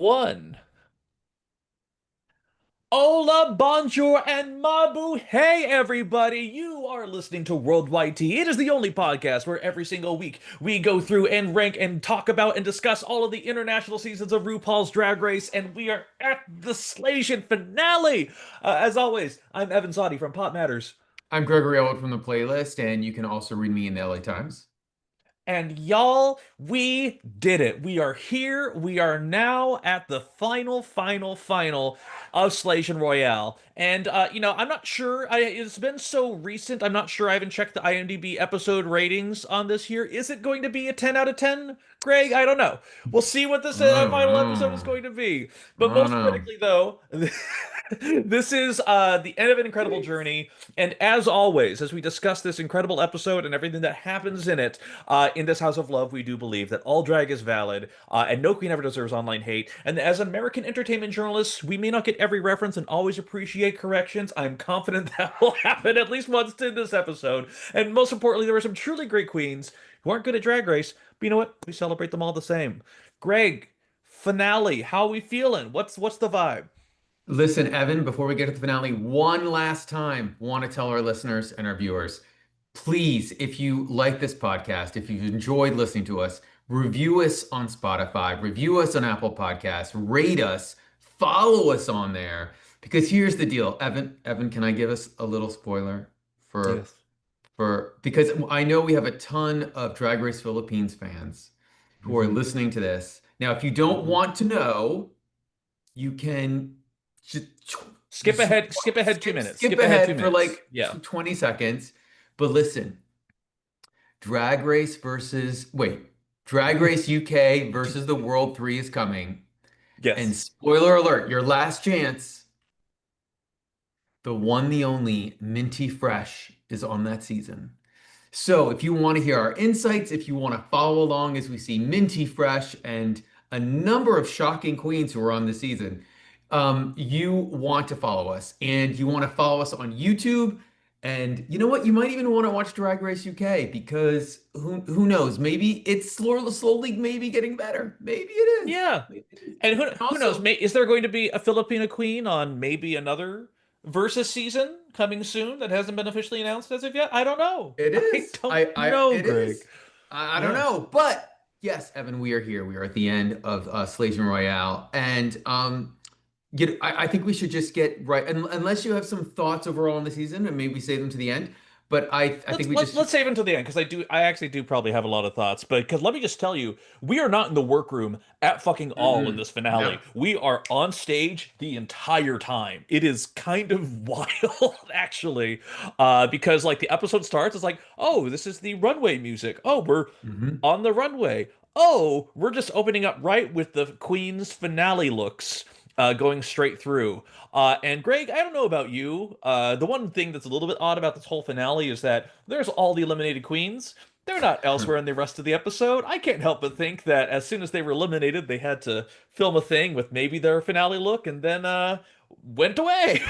One. Hola, bonjour, and mabu. Hey, everybody. You are listening to Worldwide Tea. It is the only podcast where every single week we go through and rank and talk about and discuss all of the international seasons of RuPaul's Drag Race, and we are at the Slaysian finale. As always, I'm Evan Sawdey from Pop Matters. I'm Gregory Ellwood from the playlist, and you can also read me in the LA Times. And y'all, we did it. We are here. We are now at the final of Slaysian Royale. And I'm not sure. It's been so recent. I'm not sure. I haven't checked the IMDb episode ratings on this here. Is it going to be a 10 out of 10, Greg? I don't know. We'll see what this I don't final episode is know. going to be. I But don't most know. critically, though, this is the end of an incredible journey. And as always, as we discuss this incredible episode and everything that happens in it, in this House of Love, we do believe that all drag is valid, and no queen ever deserves online hate. And as American entertainment journalists, we may not get every reference and always appreciate corrections. I'm confident that will happen at least once in this episode. And most importantly, there were some truly great queens who aren't good at Drag Race, but you know what? We celebrate them all the same. Greg, finale, how are we feeling? What's the vibe? Listen, Evan, before we get to the finale, one last time, want to tell our listeners and our viewers, please, if you like this podcast, if you've enjoyed listening to us, review us on Spotify, review us on Apple Podcasts, rate us, follow us on there. Because here's the deal, Evan, can I give us a little spoiler for Yes. because I know we have a ton of Drag Race Philippines fans who are Hmm. listening to this. Now, if you don't Hmm. want to know, you can just Skip ahead. Skip ahead 2 minutes. skip Skip ahead two ahead for minutes. like Yeah. 20 seconds. But listen, Drag Race versus, wait, Drag Race UK versus the World 3 is coming. And Yes. spoiler alert, your last chance, the one, the only Minty Fresh is on that season. So if you want to hear our insights, if you want to follow along as we see Minty Fresh and a number of shocking queens who are on the season, you want to follow us. And you want to follow us on YouTube. And you know what? You might even want to watch Drag Race UK because who knows? Maybe it's slowly maybe getting better. Maybe it is. Yeah. Maybe it is. And And who knows? also, Is there going to be a Filipina queen on maybe another Versus season coming soon that hasn't been officially announced as of yet? I don't know. it I is. don't know, It Greg. is. I don't Yeah. know, but yes, Evan, we are here. We are at the end of Slaysian Royale, and I think we should just get right. Unless you have some thoughts overall on the season, and maybe save them to the end. But I think Let's we let, just let's save until the end because I actually do probably have a lot of thoughts. But because let me just tell you, we are not in the workroom at fucking all in mm-mm. this finale. No, We are on stage the entire time. It is kind of wild, actually, because like the episode starts, it's like, oh, this is the runway music. Oh, we're hmm on the runway. Oh, we're just opening up right with the Queen's finale looks. Going straight through. And Greg, I don't know about you. The one thing that's a little bit odd about this whole finale is that there's all the eliminated queens. They're not elsewhere in the rest of the episode. I can't help but think that as soon as they were eliminated, they had to film a thing with maybe their finale look and then went away.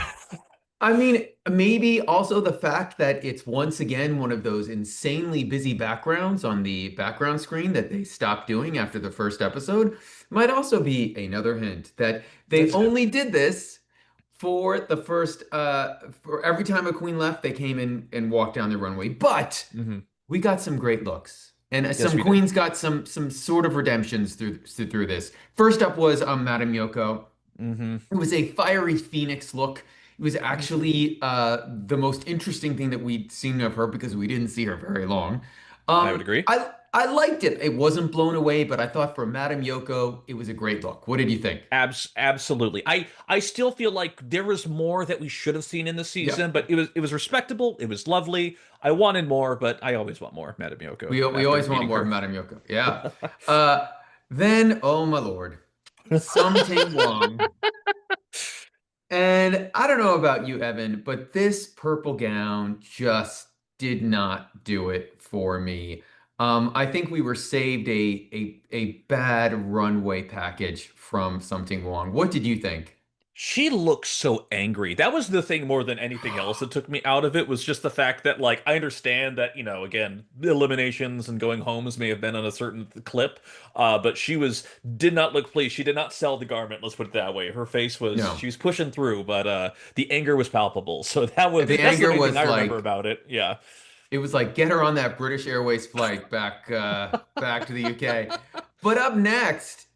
I mean, maybe also the fact that it's once again one of those insanely busy backgrounds on the background screen that they stopped doing after the first episode might also be another hint that they That's only did this for the first for every time a queen left, they came in and walked down the runway. But Mhm. we got some great looks. And Yes, some we did. queens got some sort of redemptions through this. First up was Madame Yoko. Hmm. It was a fiery phoenix look. It was actually the most interesting thing that we'd seen of her because we didn't see her very long. I would agree. I liked it. It wasn't blown away, but I thought for Madame Yoko, it was a great look. What did you think? Absolutely. I still feel like there was more that we should have seen in the Yeah, season, but it was respectable. It was lovely. I wanted more, but I always want more, Madame Yoko, we after always want meeting more of her. Madame Yoko. Yeah. Uh, then, oh my Lord, Something Wrong. And I don't know about you, Evan, but this purple gown just did not do it for me. I think we were saved a bad runway package from Something Wrong. What did you think? She looks so angry. That was the thing more than anything else that took me out of it was just the fact that like I understand that, again, the eliminations and going homes may have been on a certain clip, but she was did not look pleased. She did not sell the garment, let's put it that way. Her face was No. she was pushing through, but the anger was palpable. So The that's the anger main thing I was remember like, about it. Yeah. it was like get her on that British Airways flight back to the UK. But up next,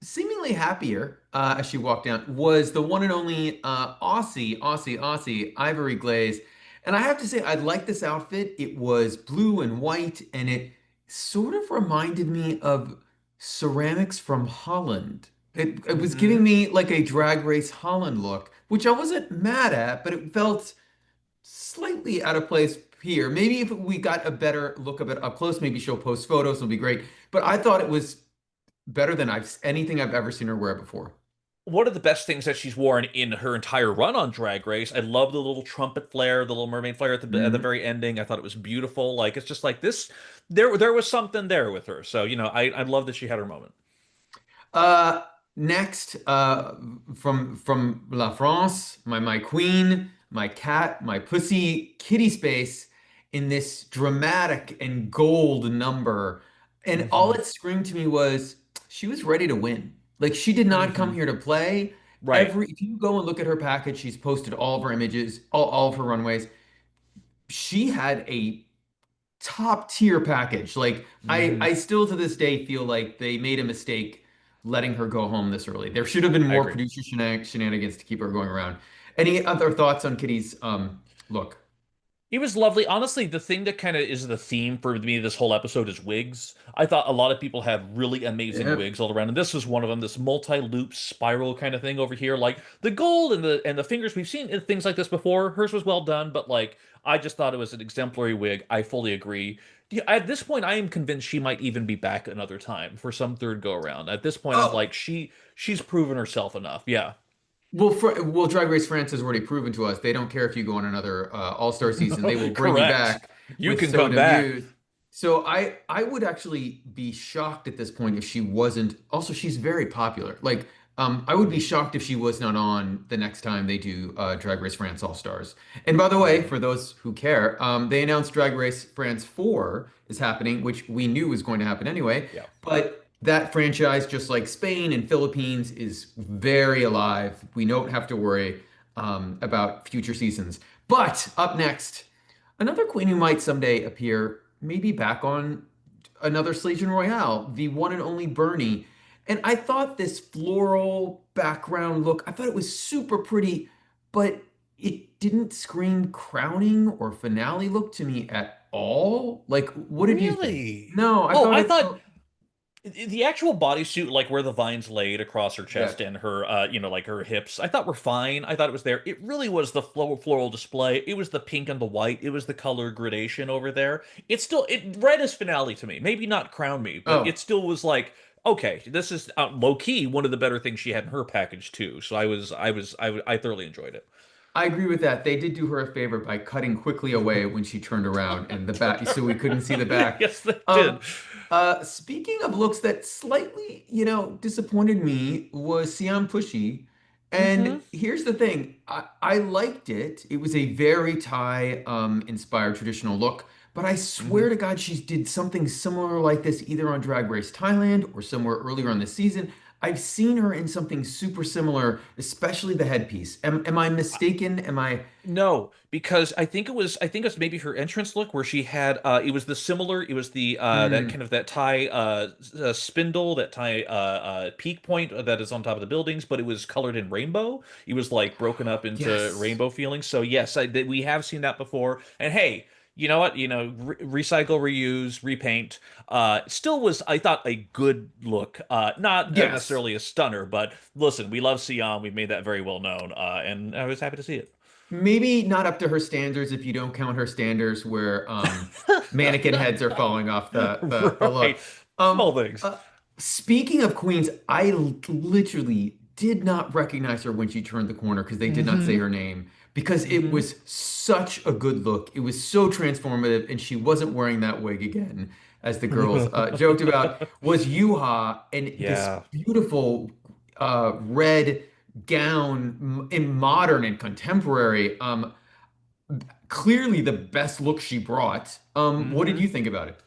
seemingly happier as she walked down, was the one and only Aussie Ivory Glaze. And I have to say, I like this outfit. It was blue and white, and it sort of reminded me of ceramics from Holland. It was giving Hmm. me like a Drag Race Holland look, which I wasn't mad at, but it felt slightly out of place here. Maybe if we got a better look of it up close, maybe she'll post photos, it'll be great. But I thought it was better than anything I've ever seen her wear before. One of the best things that she's worn in her entire run on Drag Race. I love the little trumpet flare, the little mermaid flare at the Mhm. very ending. I thought it was beautiful. Like it's just like this. There was something there with her. So I love that she had her moment. Uh, Next, from La France, my queen, my cat, my pussy, kitty space, in this dramatic and gold number, and all Hmm. it screamed to me was she was ready to win. Like she did not come Hmm. here to play. Right. If you go and look at her package, she's posted all of her images, all of her runways. She had a top tier package. Like Hmm. I still to this day feel like they made a mistake letting her go home this early. There should have been I more agree. producer shenanigans to keep her going around. Any other thoughts on Kitty's look? It was lovely. Honestly, the thing that kind of is the theme for me this whole episode is wigs. I thought a lot of people had really amazing Yeah. wigs all around, and this was one of them. This multi-loop spiral kind of thing over here, like the gold and the fingers. We've seen things like this before. Hers was well done, but like I just thought it was an exemplary wig. I fully agree. Yeah, at this point, I am convinced she might even be back another time for some third go around. At this point, I'm Oh, like she's proven herself enough. Yeah. well, Drag Race France has already proven to us they don't care if you go on another All-Star season. They will bring you Correct. back You with can So come back. Demuse. So I would actually be shocked at this point if she wasn't. Also, she's very popular. Like I would be shocked if she was not on the next time they do Drag Race France All Stars. And by the way, Mhm. for those who care, they announced Drag Race France 4 is happening, which we knew was going to happen anyway. Yeah. But that franchise, just like Spain and Philippines, is very alive. We don't have to worry about future seasons. But up next, another queen who might someday appear, maybe back on another Slaysian Royale, the one and only Bernie. And I thought this floral background look, I thought it was super pretty, but it didn't scream crowning or finale look to me at all. Like, what did you think? Really? No, I Oh, thought I it thought felt, the actual bodysuit, like where the vines laid across her yeah. chest and her, like her hips, I thought were fine. I thought it was there. It really was the floral display. It was the pink and the white. It was the color gradation over there. It read as finale to me. Maybe not crown me, but it Oh, still was like, okay, this is low key one of the better things she had in her package too. So I thoroughly enjoyed it. I agree with that. They did do her a favor by cutting quickly away when she turned around and the back, so we couldn't see the back. Yes, they did. Um, Speaking of looks that slightly, disappointed me was Siam Pushy. And Hmm. here's the thing, I liked it. It was a very Thai inspired traditional look, but I Hmm. swear to God, she did something similar like this either on Drag Race Thailand or somewhere earlier on the season. I've seen her in something super similar, especially the headpiece. Am I mistaken? Am I? No, because I think it was maybe her entrance look where she had it was the that Hmm. kind of that tie spindle, that tie peak point that is on top of the buildings, but it was colored in rainbow. It was like broken up into Yes. rainbow feelings. So yes, we have seen that before. And hey, you know what? Recycle, reuse, repaint. Still was I thought a good look. Not Yes. necessarily a stunner, but listen, we love Siam. We've made that very well known, and I was happy to see it. Maybe not up to her standards if you don't count her standards where mannequin heads are falling off the look. Right. Um, Small things. uh, Speaking of queens, I literally did not recognize her when she turned the corner because they did not say Hmm. her name because it Hmm. was such a good look. It was so transformative, and she wasn't wearing that wig again, as the girls joked about. Was Yuha and this Yeah. beautiful red gown in modern and contemporary. Clearly the best look she brought. What did Hmm. you think about it?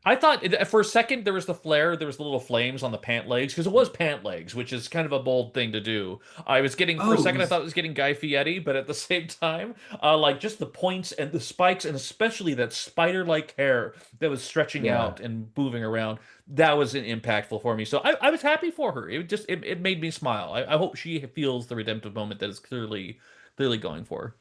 I thought for a second there was the flare, there was the little flames on the pant legs because it was pant legs, which is kind of a bold thing to do. I was getting for a Oh, it second I thought was it was getting Guy Fieri, but at the same time, like just the points and the spikes and especially that spider-like hair that was stretching yeah. out and moving around, that was an impactful for me. So I was happy for her. It made me smile. I hope she feels the redemptive moment that is clearly going for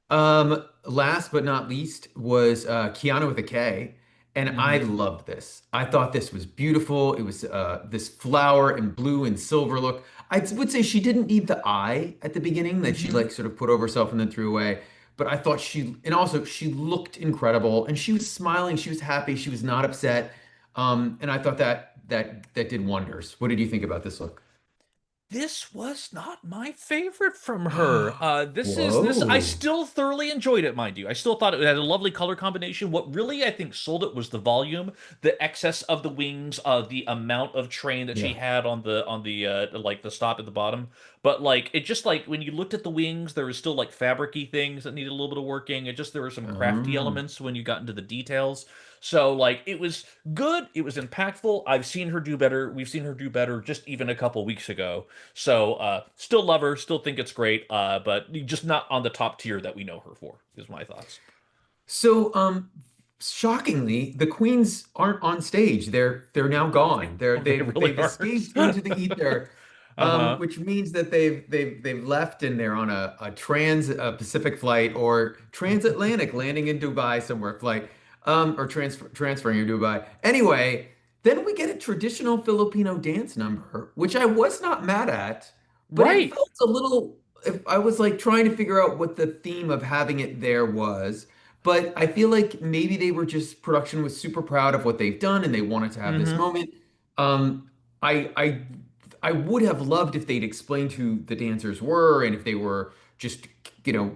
her. Last but not least was Keanu with a K, and I Hmm. loved this. I thought this was beautiful. It was this flower and blue and silver look. I would say she didn't need the eye at the beginning that she Hmm. like sort of put over herself and then threw away. But I thought and also she looked incredible, and she was smiling. She was happy. She was not upset. And I thought that did wonders. What did you think about this look? This was not my favorite from her. This. I Whoa. still thoroughly enjoyed it, mind you. I still thought it had a lovely color combination. What really I think sold it was the volume, the excess of the wings, the amount of train that she Yeah. had on the like the stop at the bottom. But like it just like when you looked at the wings, there was still like fabricy things that needed a little bit of working. It just there were some crafty Um, elements when you got into the details. So like it was good. It was impactful. I've seen her do better. We've seen her do better just even a couple weeks ago. So, still love her, still think it's great, but just not on the top tier that we know her for, is my thoughts. So, shockingly, the queens aren't on stage. They're now gone. They really They've aren't. escaped into the ether, Uh-huh. which means that they've left and they're on a trans Pacific flight or transatlantic, landing in Dubai somewhere flight, or transferring in Dubai. Anyway, then we get a traditional Filipino dance number, which I was not mad at, but it Right. felt a little. If I was like trying to figure out what the theme of having it there was. But I feel like maybe they were just production was super proud of what they've done and they wanted to have this Hmm. moment. Um, I I I would have loved if they'd explained who the dancers were and if they were just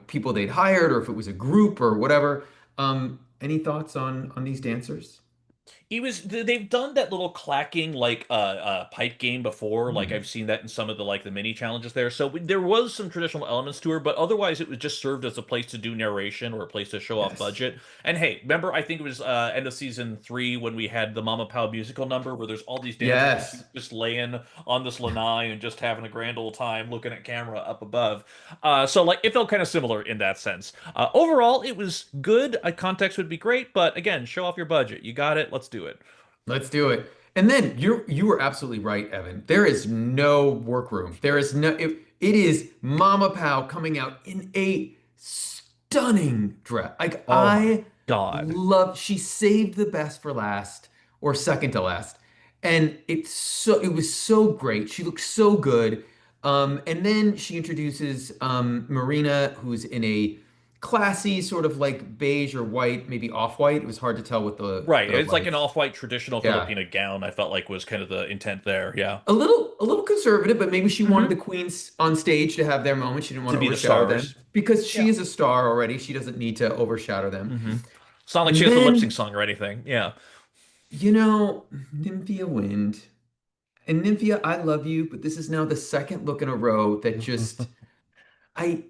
people they'd hired or if it was a group or whatever. Any thoughts on these dancers? They've done that little clacking like pipe game before. Like Hmm. I've seen that in some of the mini challenges there. So there was some traditional elements to her, but otherwise it was just served as a place to do narration or a place to show off Yes. budget. And hey, remember I think it was end of season 3 when we had the Mama Pao musical number where there's all these dancers Yes. just laying on this lanai and just having a grand old time looking at camera up above. So like it felt kind of similar in that sense. Overall, it was good. A context would be great, but again, show off your budget. You got it. Let's do it. Let's do it. And then you were absolutely right, Evan. There is no workroom. There is no it is Mama Pao coming out in a stunning dress. Like Oh my I God. love she saved the best for last or second to last. And it was so great. She looked so good. And then she introduces Marina, who's in a classy sort of like beige or white, maybe off-white. It was hard to tell with Right. the It's like an lights. off-white traditional Yeah. Filipina gown, I felt like was kind of the intent there. Yeah. A little conservative, but maybe she wanted the Hmm. queens on stage to have their moment. She didn't want To to be the overshadow them stars. because she Yeah. is a star already. She doesn't need to overshadow them. Hmm. It's not like she And has the lip sync then, song or anything. Yeah. Nymphia wind. And Nymphia, I love you, but this is now the second look in a row that just I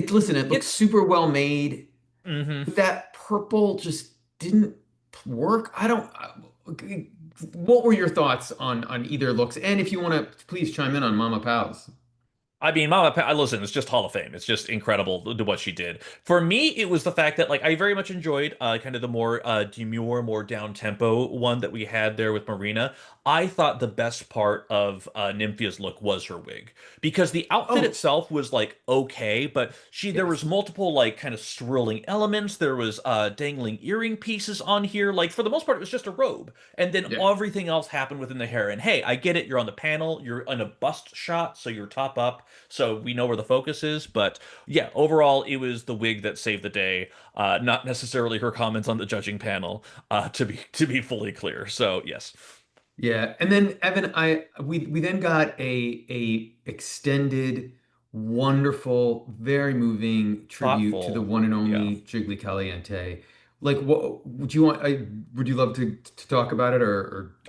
listen, it looks It's super well made. hmm That purple just didn't work. I don't what were your thoughts on either looks? And if you want to please chime in on Mama Pals. I mean, Mama Pa, listen, it's just Hall of Fame. It's just incredible to what she did. For me, it was the fact that like I very much enjoyed kind of the more demure, more down tempo one that we had there with Marina. I thought the best part of Nymphia's look was her wig because the outfit Oh, itself was like okay, but there was yes. multiple like kind of swirling elements. There was dangling earring pieces on here. Like for the most part, it was just a robe, and then Yeah. everything else happened within the hair. And hey, I get it. You're on the panel. You're in a bust shot, so you're top up so we know where the focus is. But yeah, overall, it was the wig that saved the day, not necessarily her comments on the judging panel. To be fully clear. So yes, Yeah. And then Evan, we then got a extended, wonderful, very moving tribute to the thoughtful. one and Yeah. only Jiggly Caliente. Like, what would you want? Would you love to talk about it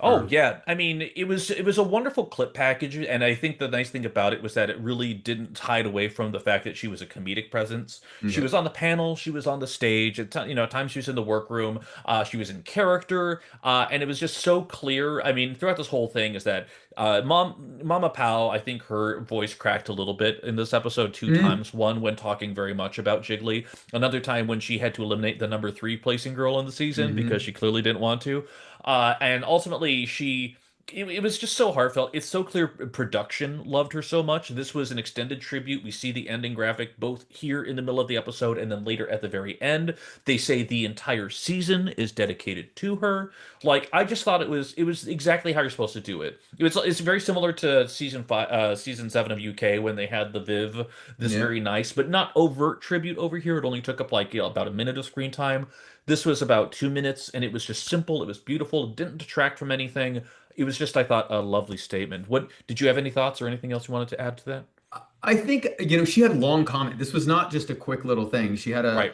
Oh yeah, I mean it was a wonderful clip package, and I think the nice thing about it was that it really didn't hide away from the fact that she was a comedic presence. She okay. was on the panel, she was on the stage, at times she was in the workroom, she was in character, and it was just so clear. I mean, throughout this whole thing is that Mama Pao, I think her voice cracked a little bit in this episode two Mm, times. One when talking very much about Jiggly, another time when she had to eliminate the number three placing girl in the season because hmm she clearly didn't want to. And ultimately, it was just so heartfelt. It's so clear production loved her so much. This was an extended tribute. We see the ending graphic both here in the middle of the episode and then later at the very end. They say the entire season is dedicated to her. Like I just thought it was exactly how you're supposed to do it. It's very similar to season 7 of UK when they had the Viv, this Yeah. very nice but not overt tribute over here. It only took up like about a minute of screen time. This was about 2 minutes, and it was just simple. It was beautiful. It didn't detract from anything. It was just, I thought, a lovely statement. What did you have any thoughts or anything else you wanted to add to that? I think, she had long comment. This was not just a quick little thing. She had Right.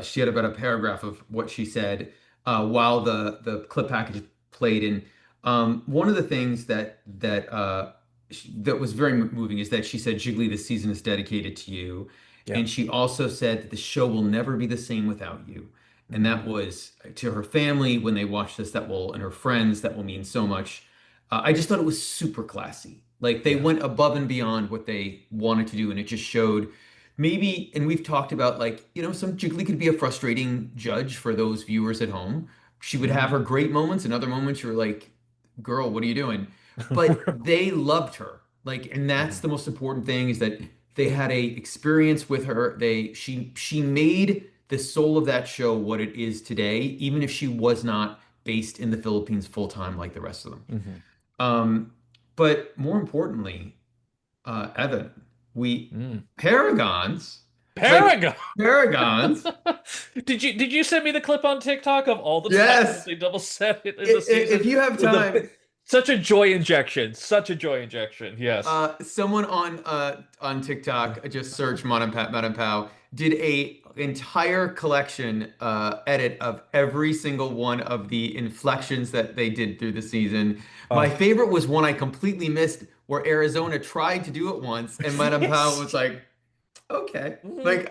she had about a paragraph of what she said while the clip package played. And one of the things that was very moving is that she said, "Jiggly, this season is dedicated to you," Yeah. and she also said that the show will never be the same without you. And Hmm. that was to her family when they watch this. And her friends, that will mean so much. I just thought it was super classy. Like they Yeah. went above and beyond what they wanted to do, and it just showed maybe, and we've talked about, like, some Jiggly could be a frustrating judge for those viewers at home. She would have Hmm. her great moments, and other moments you're like, girl, what are you doing? But they loved her. Like, and that's Hmm. the most important thing, is that they had a experience with her. She made the soul of that show what it is today, even if she was not based in the Philippines full time like the rest of them. Hmm. Um, but more importantly, Evan, we Mm. paragons, like Paragon. paragons. Did you send me the clip on TikTok of all the times that Yes. they double set it in the If season you have with time, the such a joy injection, such a joy injection. Yes. someone on TikTok, just search Madam Pao, did a entire collection edit of every single one of the inflections that they did through the season. My Oh. favorite was one I completely missed, where Arizona tried to do it once, and Madam Pao Yes. was like, okay. Mhm. Like,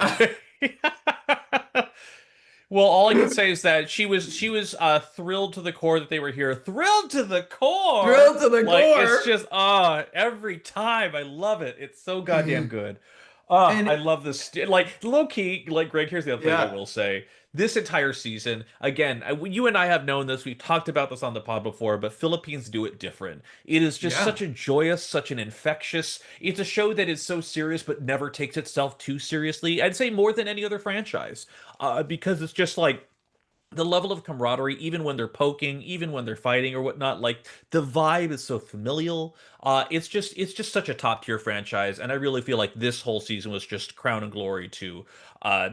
Well, all I can say is that she was thrilled to the core that they were here. Thrilled to the core. thrilled to the Like it's core. just every time I love it. It's so goddamn good. I And love this. Like low key, like Greg. Here's the other thing I yeah, will say. This entire season, again, you and I have known this. We've talked about this on the pod before, but Philippines do it different. It is just yeah. such a joyous, such an infectious. It's a show that is so serious but never takes itself too seriously. I'd say more than any other franchise, because it's just like the level of camaraderie, even when they're poking, even when they're fighting or whatnot, like the vibe is so familial. It's just such a top tier franchise, and I really feel like this whole season was just crown and glory to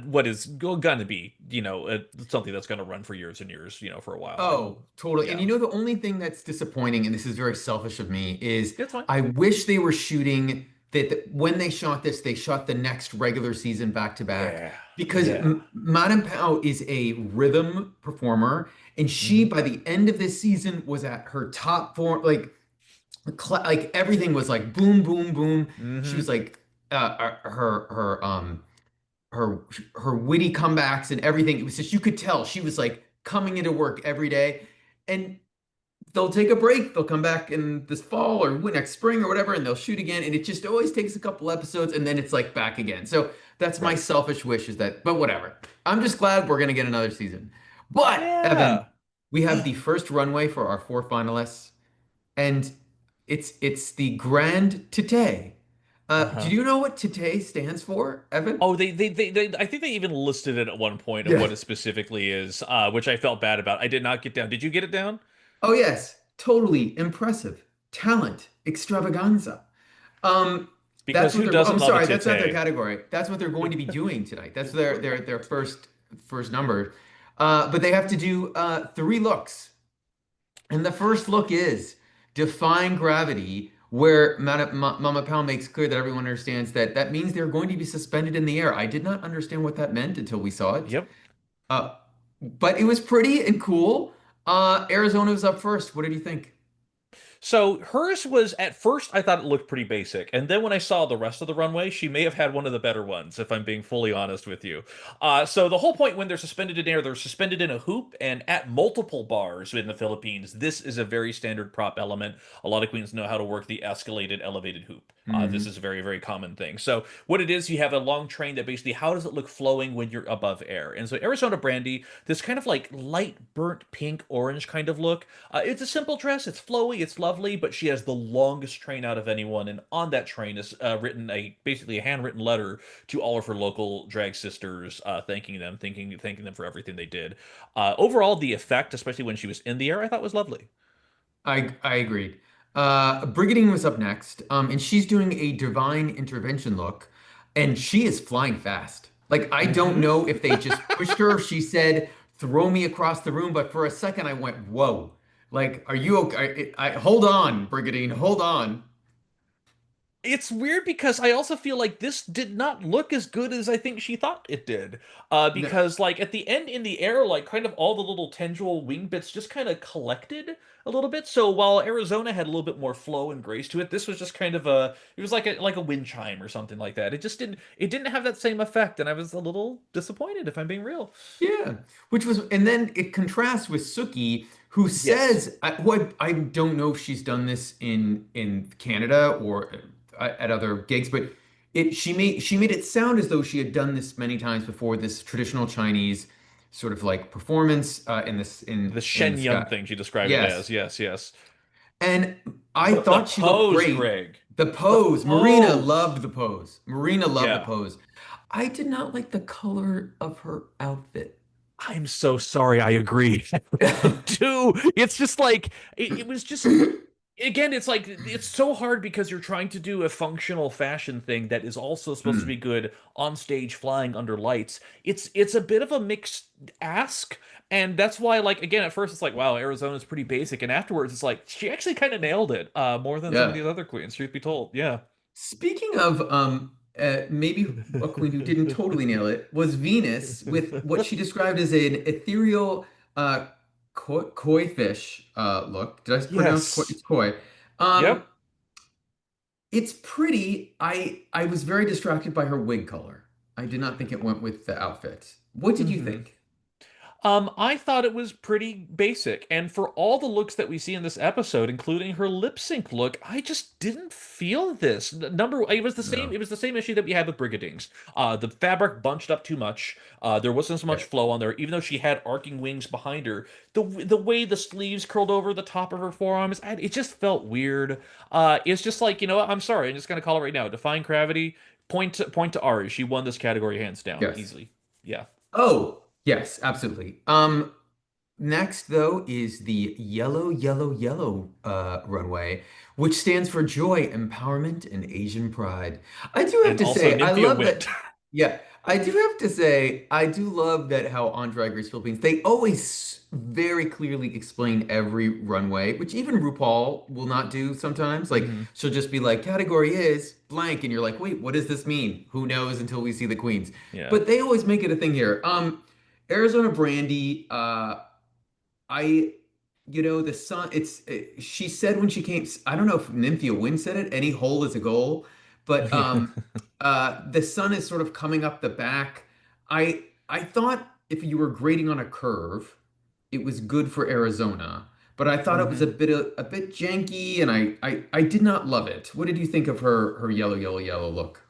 what is going to be, something that's going to run for years and years, for a while. Oh, totally. And Yeah, the only thing that's disappointing, and this is very selfish of me, is it's fine. I wish they were shooting when they shot this, they shot the next regular season back to back, Yeah, because yeah. Madame Pao is a rhythm performer, and she, Hmm. by the end of this season, was at her top form. Like, like everything was like boom, boom, boom. She Hmm. was like, her her witty comebacks and everything. It was just, you could tell she was like coming into work every day. And they'll take a break. They'll come back in this fall or next spring or whatever, and they'll shoot again. And it just always takes a couple episodes, and then it's like back again. So that's my Right. selfish wish, is that, but whatever. I'm just glad we're gonna get another season. But Evan, Yeah. we have the first runway for our four finalists, and it's the Grand Tete. Do Uh-huh. you know what Tete stands for, Evan? Oh, I think they even listed it at one point of Yeah. what it specifically is, which I felt bad about. I did not get down. Did you get it down? Oh yes, totally impressive. Talent, extravaganza. Um, that's Because what who they're. doesn't I'm love a sorry, that's not their tete? category. That's what they're going to be doing tonight. That's their first number. But they have to do three looks, and the first look is defying gravity, where Mama Pao makes clear that everyone understands that that means they're going to be suspended in the air. I did not understand what that meant until we saw it. Yep. Uh, but it was pretty and cool. Arizona was up first. What did you think? So hers was at first I thought it looked pretty basic, and then when I saw the rest of the runway, she may have had one of the better ones, if I'm being fully honest with you. So the whole point when they're suspended in air, they're suspended in a hoop, and at multiple bars in the Philippines, this is a very standard prop element. A lot of queens know how to work the escalated, elevated hoop. This Hmm. is a very, very common thing. So what it is, you have a long train that basically, how does it look flowing when you're above air? And so Arizona Brandy, this kind of like light burnt pink orange kind of look. It's a simple dress. It's flowy. It's lovely, but she has the longest train out of anyone, and on that train is written a basically a handwritten letter to all of her local drag sisters, thanking them, thanking them for everything they did. Overall, the effect, especially when she was in the air, I thought was lovely. I agreed. Brigiding was up next, and she's doing a divine intervention look, and she is flying fast. Like I don't Hmm. know if they just pushed her. She said, "Throw me across the room," but for a second I went, "Whoa!" Like, are you okay? Hold on, Brigiding, hold on. It's weird because I also feel like this did not look as good as I think she thought it did. No, Because like at the end in the air, like kind of all the little tendril wing bits just kind of collected a little bit. So while Arizona had a little bit more flow and grace to it, this was just kind of it was like a wind chime or something like that. It didn't have that same effect, and I was a little disappointed if I'm being real. yeah, which was, and then it contrasts with Suki, who Yes. says, I don't know if she's done this in Canada or at other gigs, but it she made it sound as though she had done this many times before, this traditional Chinese sort of like performance The in the Shen Yun sky. thing she described it Yes, as. Yes, yes. and I But the thought she looked pose, great. Greg. The The pose, Marina pose. loved the pose. Marina loved the Yeah. pose. I did not like the color of her outfit. I'm so sorry. I agree. I really do. It's just like it was just again, it's like it's so hard because you're trying to do a functional fashion thing that is also supposed to be Hmm. good on stage flying under lights. It's a bit of a mixed ask, and that's why like again at first it's like wow, Arizona's pretty basic, and afterwards it's like she actually kind of nailed it more than some of Yeah. these other queens, truth be told. Yeah. Speaking of maybe a queen who didn't totally nail it was Venus with what she described as an ethereal koi fish look. Did I pronounce koi? Yes. It's koi. Um, Yep. it's pretty. I was very distracted by her wig color. I did not think it went with the outfit. What did you Hmm. think? I thought it was pretty basic, and for all the looks that we see in this episode, including her lip sync look, I just didn't feel this. It was the same. No. It was the same issue that we had with Brigadings. The fabric bunched up too much. There wasn't so much Yeah. flow on there, even though she had arcing wings behind her. The way the sleeves curled over the top of her forearms, it just felt weird. It's just like what? I'm sorry. I'm just gonna call it right now. Defying gravity. Point to Ari. She won this category hands down, Yes. easily. Yeah. Oh, yes, absolutely. Next, though, is the yellow, yellow, yellow runway, which stands for joy, empowerment, and Asian pride. I do have And to also say, I Nymphia love Wit. that. Yeah, I do have to say, I do love that how on Drag Race Philippines, they always very clearly explain every runway, which even RuPaul will not do sometimes. Like, Mhm. she'll just be like, category is blank, and you're like, wait, what does this mean? Who knows until we see the queens? Yeah. But they always make it a thing here. Arizona Brandy, I, the sun, she said when she came, I don't know if Nymphia Wynn said it, any hole is a goal, but Yeah. the sun is sort of coming up the back. I thought if you were grading on a curve, it was good for Arizona, but I thought it was Hmm. a bit janky, and I did not love it. What did you think of her yellow, yellow, yellow look?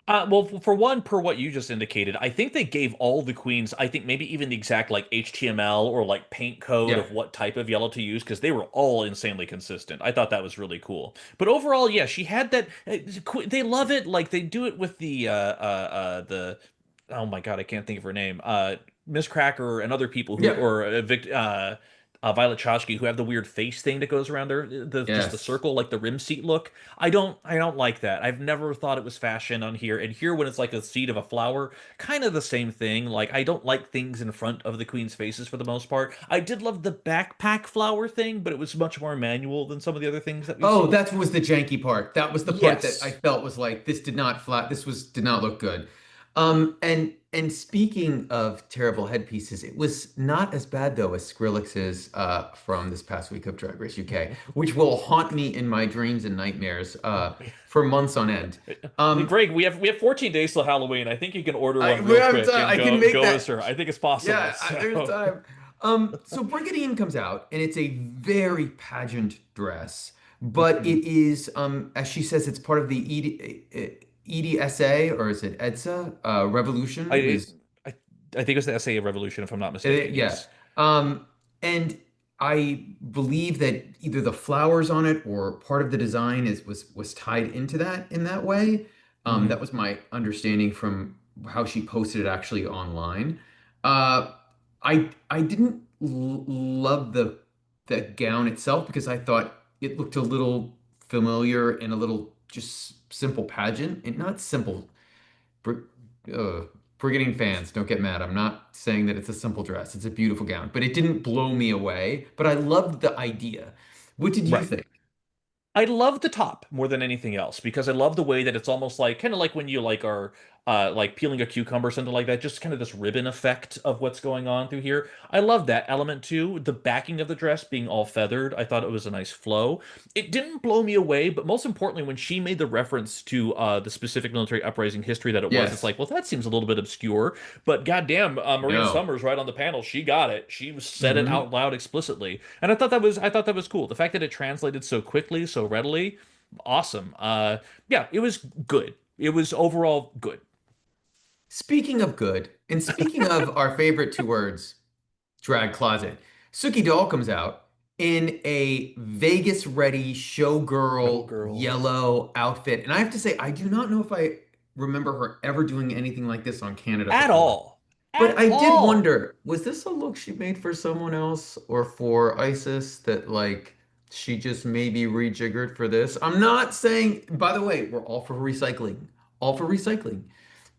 Well, for one, per what you just indicated, I think they gave all the queens, I think maybe even the exact like HTML or like paint code Yeah. of what type of yellow to use because they were all insanely consistent. I thought that was really cool. But overall, yeah, she had that. They love it. Like they do it with the oh my God, I can't think of her name. Miss Cracker and other people who Yeah. or Violet Chachki who have the weird face thing that goes around there, the just the Yes. circle like the rim seat look. I don't like that. I've never thought it was fashion on here. And here when it's like a seed of a flower, kind of the same thing. Like I don't like things in front of the queen's faces for the most part. I did love the backpack flower thing, but it was much more manual than some of the other things that we've Oh, seen. that was the janky part. That was the part that I Yes. felt was like this did not look good. And And speaking of terrible headpieces, it was not as bad though as Skrillex's from this past week of Drag Race UK, which will haunt me in my dreams and nightmares for months on end. Um, Greg, we have 14 days till Halloween. I think you can order I one we real have quick time. and I can go make go as that. her. I think it's possible. Yeah, there's So time. So Brigiding comes out, and it's a very pageant dress, but Mhm. it is, as she says, it's part of the EDSA, or is it EDSA revolution? I, I I think it was the SA Revolution, if I'm not mistaken. Yeah. Yes. And I believe that either the flowers on it or part of the design was tied into that in that way. That Hmm. was my understanding from how she posted it actually online. Uh, I didn't love the gown itself because I thought it looked a little familiar and a little just simple pageant and not simple. Br Brigiding fans, don't get mad. I'm not saying that it's a simple dress. It's a beautiful gown, but it didn't blow me away. But I loved the idea. What did you Right. think? I love the top more than anything else because I love the way that it's almost like kind of like when you like are like peeling a cucumber or something like that, just kind of this ribbon effect of what's going on through here. I love that element too. The backing of the dress being all feathered, I thought it was a nice flow. It didn't blow me away, but most importantly, when she made the reference to the specific military uprising history that it was, it's Yes. like, well, that seems a little bit obscure, but goddamn, Maria No. Summers right on the panel, she got it. She said it Hmm. out loud explicitly. And I thought that was cool. The fact that it translated so quickly, so readily, awesome. Yeah, it was good. It was overall good. Speaking of good, and speaking of our favorite two words, drag closet. Suki Doll comes out in a Vegas ready showgirl Showgirl. yellow outfit. And I have to say, I do not know if I remember her ever doing anything like this on Canada At before. all. But At I did all. wonder, was this a look she made for someone else or for ISIS that like she just maybe rejiggered for this? I'm not saying, by the way, we're all for recycling.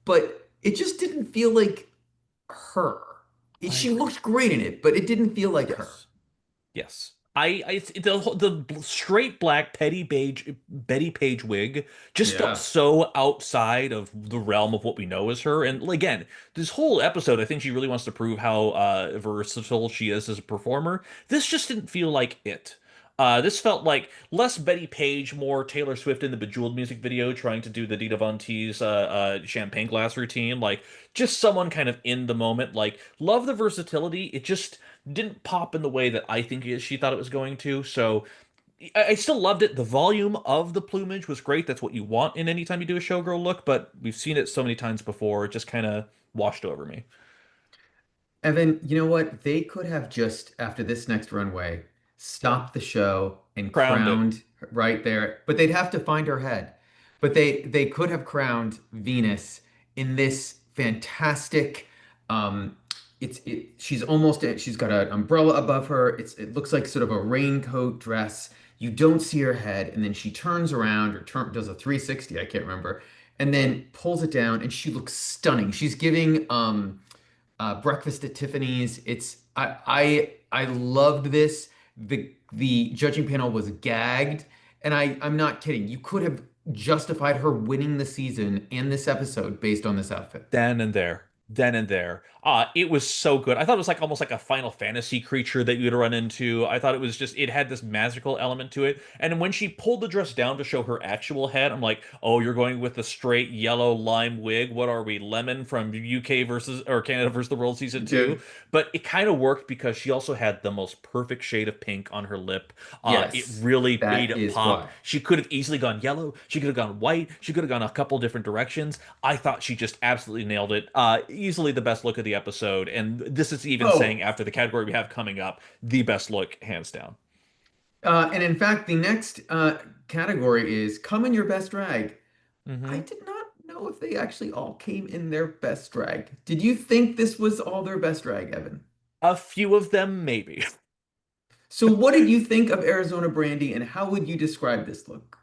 But it just didn't feel like her. I She agree. looked great in it, but it didn't feel like her. Yes. Yes. The straight black Betty Page wig just felt Yeah. so outside of the realm of what we know as her. And again, this whole episode, I think she really wants to prove how versatile she is as a performer. This just didn't feel like it. This felt like less Betty Page, more Taylor Swift in the Bejeweled music video, trying to do the Dita Von Teese champagne glass routine. Like just someone kind of in the moment. Like love the versatility. It just didn't pop in the way that I think she thought it was going to. So I still loved it. The volume of the plumage was great. That's what you want in any time you do a showgirl look, but we've seen it so many times before. It just kind of washed over me. Evan, you know what? They could have just, after this next runway, stopped the show and Crowned it. crowned right there. But they'd have to find her head. But they could have crowned Venus in this fantastic she's almost she's got an umbrella above her. It looks like sort of a raincoat dress. You don't see her head, and then she turns around or does a 360, I can't remember, and then pulls it down, and she looks stunning. She's giving Breakfast at Tiffany's. I loved this. The judging panel was gagged, and I'm not kidding. You could have justified her winning the season and this episode based on this outfit. Then and there. Then and there. It was so good. I thought it was like almost like a Final Fantasy creature that you'd run into. I thought it was just it had this magical element to it. And when she pulled the dress down to show her actual head, I'm like, oh, you're going with the straight yellow lime wig. What are we, Lemon from UK versus or Canada versus the World Season 2? Dude, But it kind of worked because she also had the most perfect shade of pink on her lip. It yes, really made that it is pop. why. She could have easily gone yellow. She could have gone white. She could have gone a couple different directions. I thought she just absolutely nailed it. Easily the best look of the episode, and this is even saying Oh, after the category we have coming up, the best look hands down. and in fact, the next category is come in your best drag. I Hmm. did not know if they actually all came in their best drag. Did you think this was all their best drag, Evan? A few of them, maybe. So what did you think of Arizona Brandy and how would you describe this look?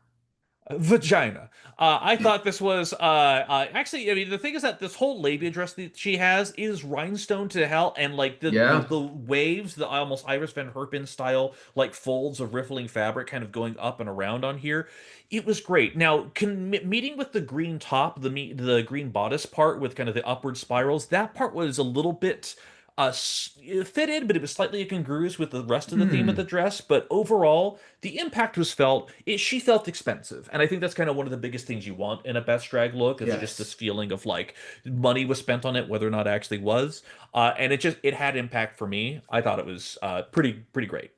Vagina. I thought this was actually. I mean, the thing is that this whole labia dress that she has is rhinestone to hell, and like Yeah. the waves, the almost Iris Van Herpen style, like folds of riffling fabric, kind of going up and around on here. It was great. Now, meeting with the green top, the green bodice part with kind of the upward spirals, that part was a little bit fitted, but it was slightly incongruous with the rest of the theme of the Hmm. dress. But overall, the impact was felt. She felt expensive, and I think that's kind of one of the biggest things you want in a best drag look is just this Yes. feeling of like money was spent on it, whether or not it actually was. And it had impact for me. I thought it was pretty great.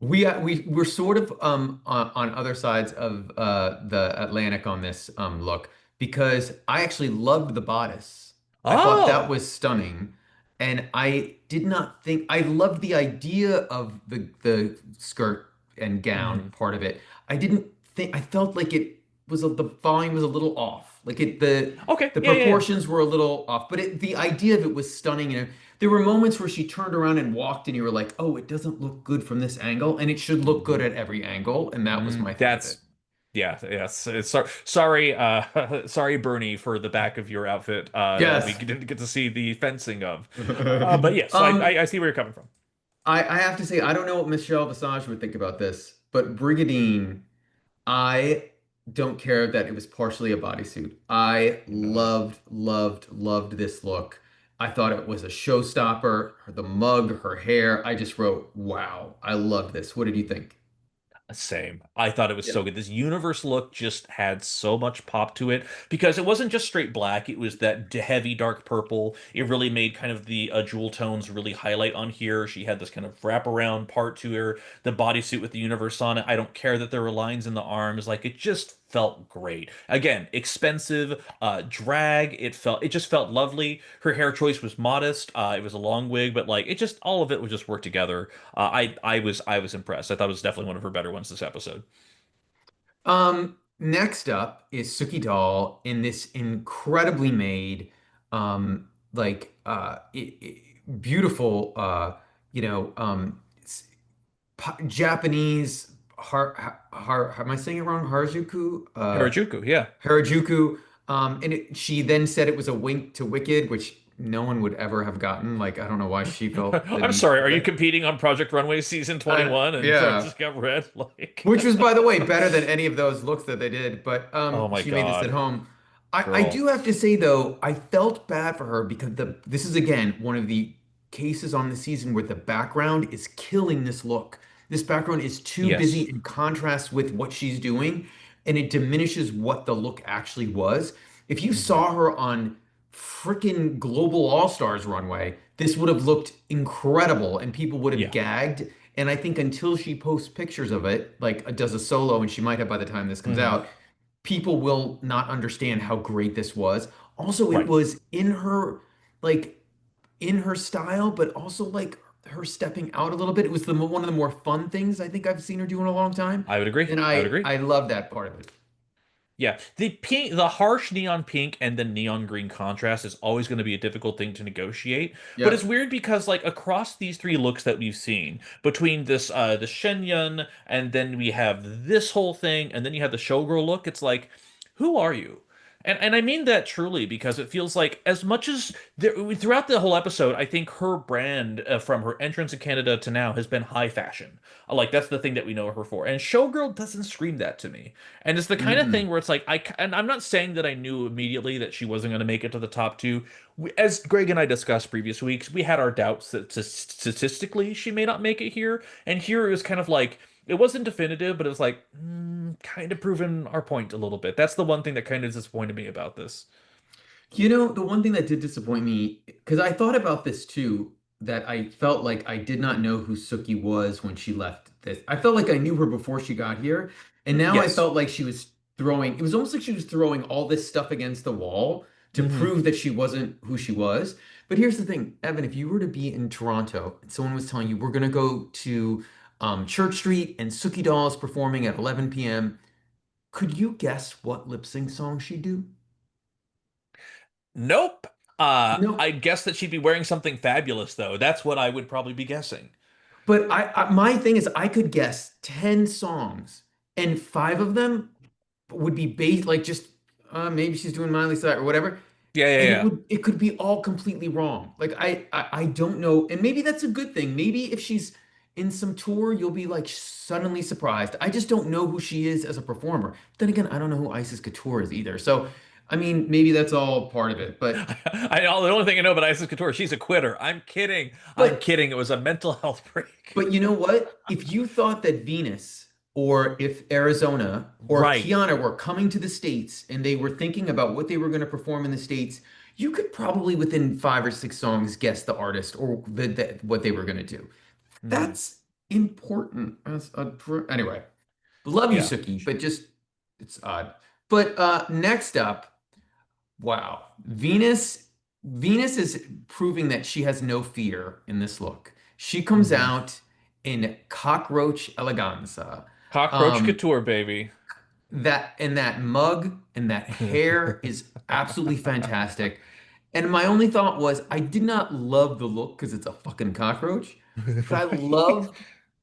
We're sort of on other sides of the Atlantic on this look because I actually loved the bodice. I thought that Oh. was stunning, and I did not think I loved the idea of the skirt and gown Mhm. part of it. I didn't think I felt like the volume was a little off. Like Okay. the Yeah. proportions were a little off, but the idea of it was stunning. And there were moments where she turned around and walked, and you were like, "Oh, it doesn't look good from this angle, and it should look good Hmm. at every angle." And that was my thing with it. That's yeah, yes. Sorry, sorry, Bernie, for the back of your outfit that we Yes. didn't get to see the fencing of. But yes, Um, I see where you're coming from. I have to say, I don't know what Michelle Visage would think about this, but Brigadine, I don't care that it was partially a bodysuit. I No. loved this look. I thought it was a showstopper. The mug, her hair. I just wrote, wow, I love this. What did you think? Same. I thought it was Yeah. so good. This universe look just had so much pop to it because it wasn't just straight black. It was that heavy dark purple. It really made kind of the jewel tones really highlight on here. She had this kind of wraparound part to her. The bodysuit with the universe on it. I don't care that there were lines in the arms. Like it just felt great. Again, expensive, drag. It just felt lovely. Her hair choice was modest. It was a long wig, but like it just all of it would just work together. I was impressed. I thought it was definitely one of her better ones this episode. Next up is Suki Doll in this incredibly made, beautiful, Japanese am I saying it wrong? Harajuku? Harajuku, yeah. Harajuku. She then said it was a wink to Wicked, which no one would ever have gotten. Like, I don't know why she felt the I'm need to sorry. put Are you that. competing on Project Runway season 21 and so it Yeah. just got read? Like, Which was, by the way, better than any of those looks that they did. But oh my she made this at God, home. I girl. do have to say though, I felt bad for her because this is again one of the cases on the season where the background is killing this look. This background is too busy Yes. in contrast with what she's doing, and it diminishes what the look actually was. If you Hmm. saw her on freaking Global All Stars runway, this would have looked incredible and people would have Yeah. gagged. And I think until she posts pictures of it, like does a solo, and she might have by the time this comes Hmm. out, people will not understand how great this was. Also, it Right. was like in her style, but also like her stepping out a little bit. It was one of the more fun things I think I've seen her do in a long time. I would agree. And I would agree. I love that part of it. Yeah, the harsh neon pink and the neon green contrast is always going to be a difficult thing to negotiate. But it's Yep. weird because like across these three looks that we've seen, between this the Shenyun and then we have this whole thing and then you have the showgirl look, it's like, who are you? And I mean that truly because it feels like as much as throughout the whole episode, I think her brand from her entrance in Canada to now has been high fashion. Like that's the thing that we know her for. And Showgirl doesn't scream that to me. And it's the kind of thing Mm-mm. where it's like and I'm not saying that I knew immediately that she wasn't going to make it to the top two. As Greg and I discussed previous weeks, we had our doubts that statistically she may not make it here. And here it was kind of like it wasn't definitive, but it was like kind of proving our point a little bit. That's the one thing that kind of disappointed me about this. You know, the one thing that did disappoint me, because I thought about this too, that I felt like I did not know who Suki was when she left this. I felt like I knew her before she got here, and now I Yes. felt like she was it was almost like she was throwing all this stuff against the wall to Hmm. prove that she wasn't who she was. But here's the thing, Evan, if you were to be in Toronto and someone was telling you, we're going to go to Church Street and Suki Doll is performing at 11 p.m., could you guess what lip sync song she'd do? Nope. No. I guess that she'd be wearing something fabulous though. That's what I would probably be guessing. But my thing is, I could guess 10 songs, and five of them would be based like just maybe she's doing Miley Cyrus or whatever, Yeah, yeah, and yeah. it could be all completely wrong. Like I don't know, and maybe that's a good thing. Maybe if she's in some tour, you'll be like suddenly surprised. I just don't know who she is as a performer. Then again, I don't know who Isis Couture is either. So I mean, maybe that's all part of it. I know the only thing I know about Isis Couture, she's a quitter. I'm kidding. I'm But kidding. It was a mental health break. But you know what? If you thought that Venus or if Arizona or if Right. Kiana were coming to the States and they were thinking about what they were going to perform in the States, you could probably within 5 or 6 songs guess the artist or what they were going to do. Hmm. That's important anyway. Love you, Yeah. Suki, but just it's odd. But next up, wow. Venus is proving that she has no fear in this look. She comes Hmm. out in cockroach eleganza. Cockroach Um, Couture, baby. that and that mug and that hair is absolutely fantastic. And my only thought was I did not love the look because it's a fucking cockroach, but I love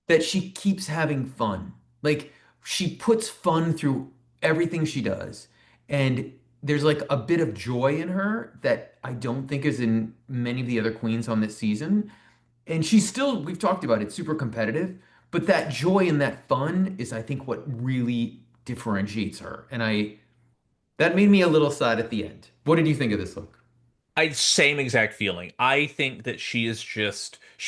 that she keeps having fun. Like she puts fun through everything she does. And there's like a bit of joy in her that I don't think is in many of the other queens on this season. And she's still, we've talked about it, super competitive, but that joy and that fun is, I think, what really differentiates her. That made me a little sad at the end. What did you think of this look? I same exact feeling. I think that she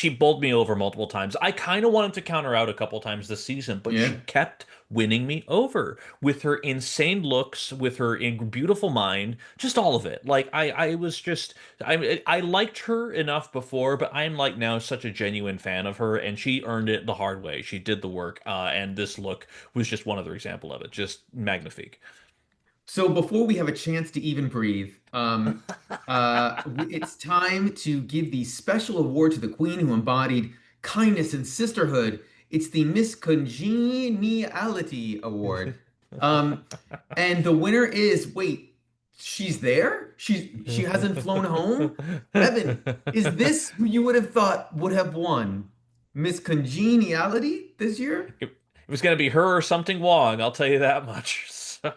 bowled me over multiple times. I kind of wanted to counter out a couple times this season, but Yeah. she kept winning me over with her insane looks, with her beautiful mind, just all of it. Like I was just I liked her enough before, but I'm like now such a genuine fan of her, and she earned it the hard way. She did the work, and this look was just one other example of it. Just magnifique. So before we have a chance to even breathe, it's time to give the special award to the queen who embodied kindness and sisterhood. It's the Miss Congeniality Award. Um, and the winner is, wait, she's there? She hasn't flown home? Evan, is this who you would have thought would have won Miss Congeniality this year? It was going to be her or something Wong, I'll tell you that much. So.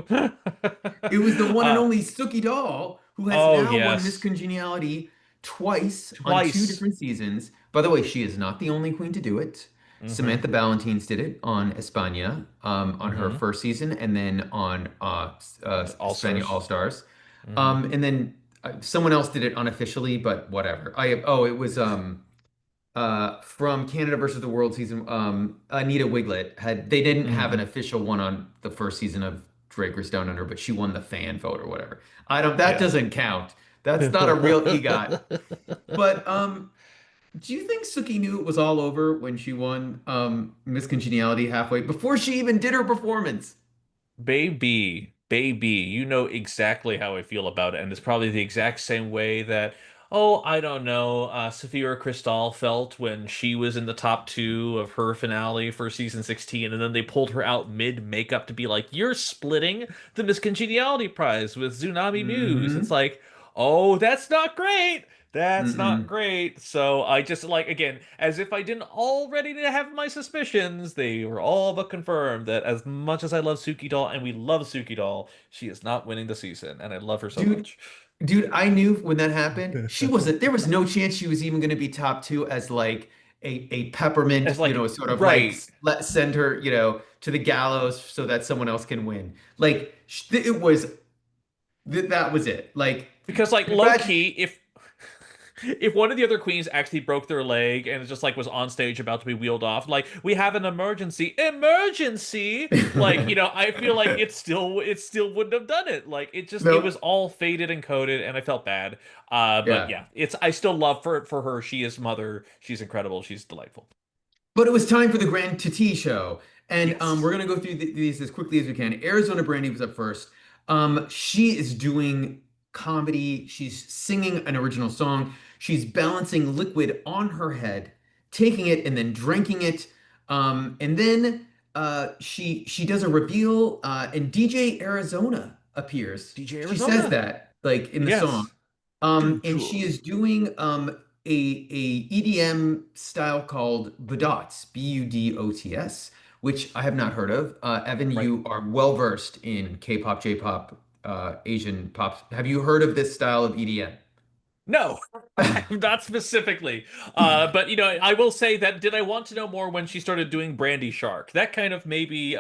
It was the one and uh, only Suki Doll, who has oh, now won Miss yes. Congeniality twice on two Twice. different seasons. By the way, she is not the only queen to do it. Hmm. Samantha Ballantines did it on España on her Hmm. first season, and then on All España All Stars. Stars. Hmm. And then someone else did it unofficially, but whatever. It was from Canada versus the World season, Anita Wiglet had they didn't have an Hmm. official one on the first season of Drag Race Down Under, but she won the fan vote or whatever. I don't that Yeah. doesn't count. That's not a real EGOT. But do you think Suki knew it was all over when she won Miss Congeniality halfway before she even did her performance? Baby, you know exactly how I feel about it, and it's probably the exact same way that, oh, I don't know, Sophia Cristal felt when she was in the top two of her finale for season 16, and then they pulled her out mid-makeup to be like, you're splitting the Miss Congeniality prize with Tsunami Muse. It's Mm-hmm. like, oh, that's not great. That's not Mm-mm. great. So I just like again, as if I didn't already have my suspicions, they were all but confirmed that as much as I love Suki Doll and we love Suki Doll, she is not winning the season, and I love her so Dude, much. dude, I knew when that happened, there was no chance she was even going to be top two as like a peppermint, It's like sort of like right. let send her, to the gallows so that someone else can win. Like it was that was it. Like Because like low congrats. key, if one of the other queens actually broke their leg and just like was on stage about to be wheeled off, like we have an emergency, like I feel like it still wouldn't have done it. Like it was No, all faded and coded, and I felt bad. But yeah. yeah, it's I still love for her. She is mother. She's incredible. She's delightful. But it was time for the Grand Tati show. And Yes. we're going to go through these as quickly as we can. Arizona Brandy was up first. She is doing comedy. She's singing an original song. She's balancing liquid on her head, taking it and then drinking it. And then she does a reveal, and DJ Arizona appears. DJ She says Arizona. that like in the song. Yes. And she DJ. is doing a EDM style called Budots, Budots, which I have not heard of. Evan, Right. you are well versed in K-pop, J-pop, Asian pop. Have you heard of this style of EDM? No, not specifically. But I will say that did I want to know more when she started doing Brandy Shark? That kind of maybe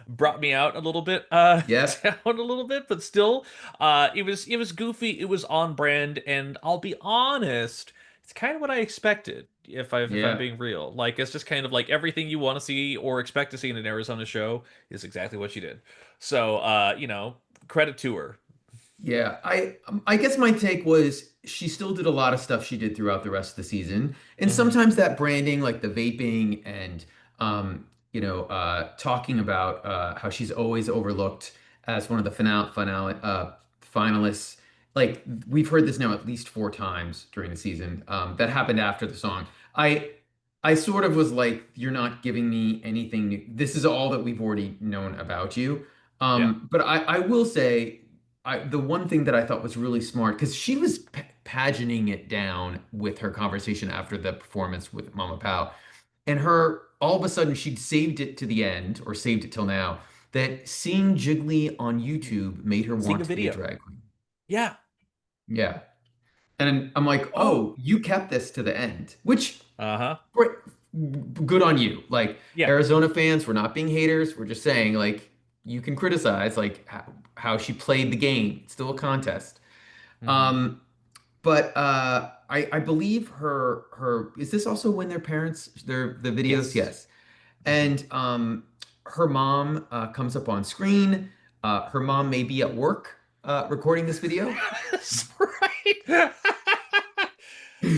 brought me out a little bit Yeah, down a little bit, but still it was goofy, it was on brand, and I'll be honest, it's kind of what I expected if I'm yeah. being real. Like it's just kind of like everything you want to see or expect to see in an Arizona show is exactly what she did. So credit to her. Yeah, I guess my take was she still did a lot of stuff she did throughout the rest of the season, and Hmm. sometimes that branding, like the vaping and talking about how she's always overlooked as one of the finalists. Like we've heard this now at least 4 times during the season. That happened after the song. I I sort of was like, you're not giving me anything new. This is all that we've already known about you. Yeah. But I will say. The one thing that I thought was really smart because she was pageanting it down with her conversation after the performance with Mama Pao, and her all of a sudden she'd saved it to the end or saved it till now. That seeing Jiggly on YouTube made her Seeing want a to be a video. drag queen. Yeah. Yeah, and I'm like, Oh. oh, you kept this to the end, which Uh-huh. great, good on you. Like Yeah. Arizona fans, we're not being haters. We're just saying like you can criticize like how she played the game. It's still a contest. Hmm. Um, but I believe her is this also when their parents their the videos? Yes. Yes. Hmm. And her mom comes up on screen. Her mom may be at work recording this video. That's right.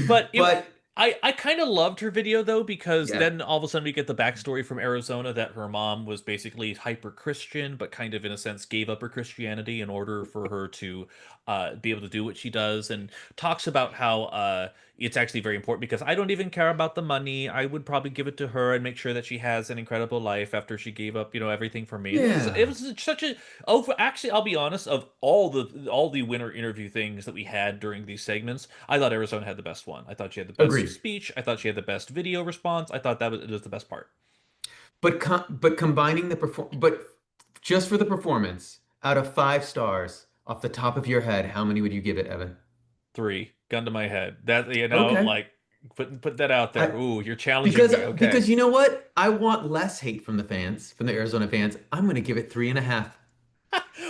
But But I kind of loved her video though because yeah. then all of a sudden we get the backstory from Arizona that her mom was basically hyper Christian, but kind of in a sense gave up her Christianity in order for her to be able to do what she does, and talks about how it's actually very important because I don't even care about the money. I would probably give it to her and make sure that she has an incredible life after she gave up, everything for me. And Yeah. such a oh, actually, I'll be honest. Of all the winner interview things that we had during these segments, I thought Arizona had the best one. I thought she had the best Agreed. speech. I thought she had the best video response. I thought that was the best part. But combining the perform but just for the performance, out of 5 stars, off the top of your head, how many would you give it, Evan? Three, gun to my head. That Okay. like put that out there. I Ooh, you're challenging because me. Okay. because you know what? I want less hate from the fans, from the Arizona fans. I'm gonna give it 3.5.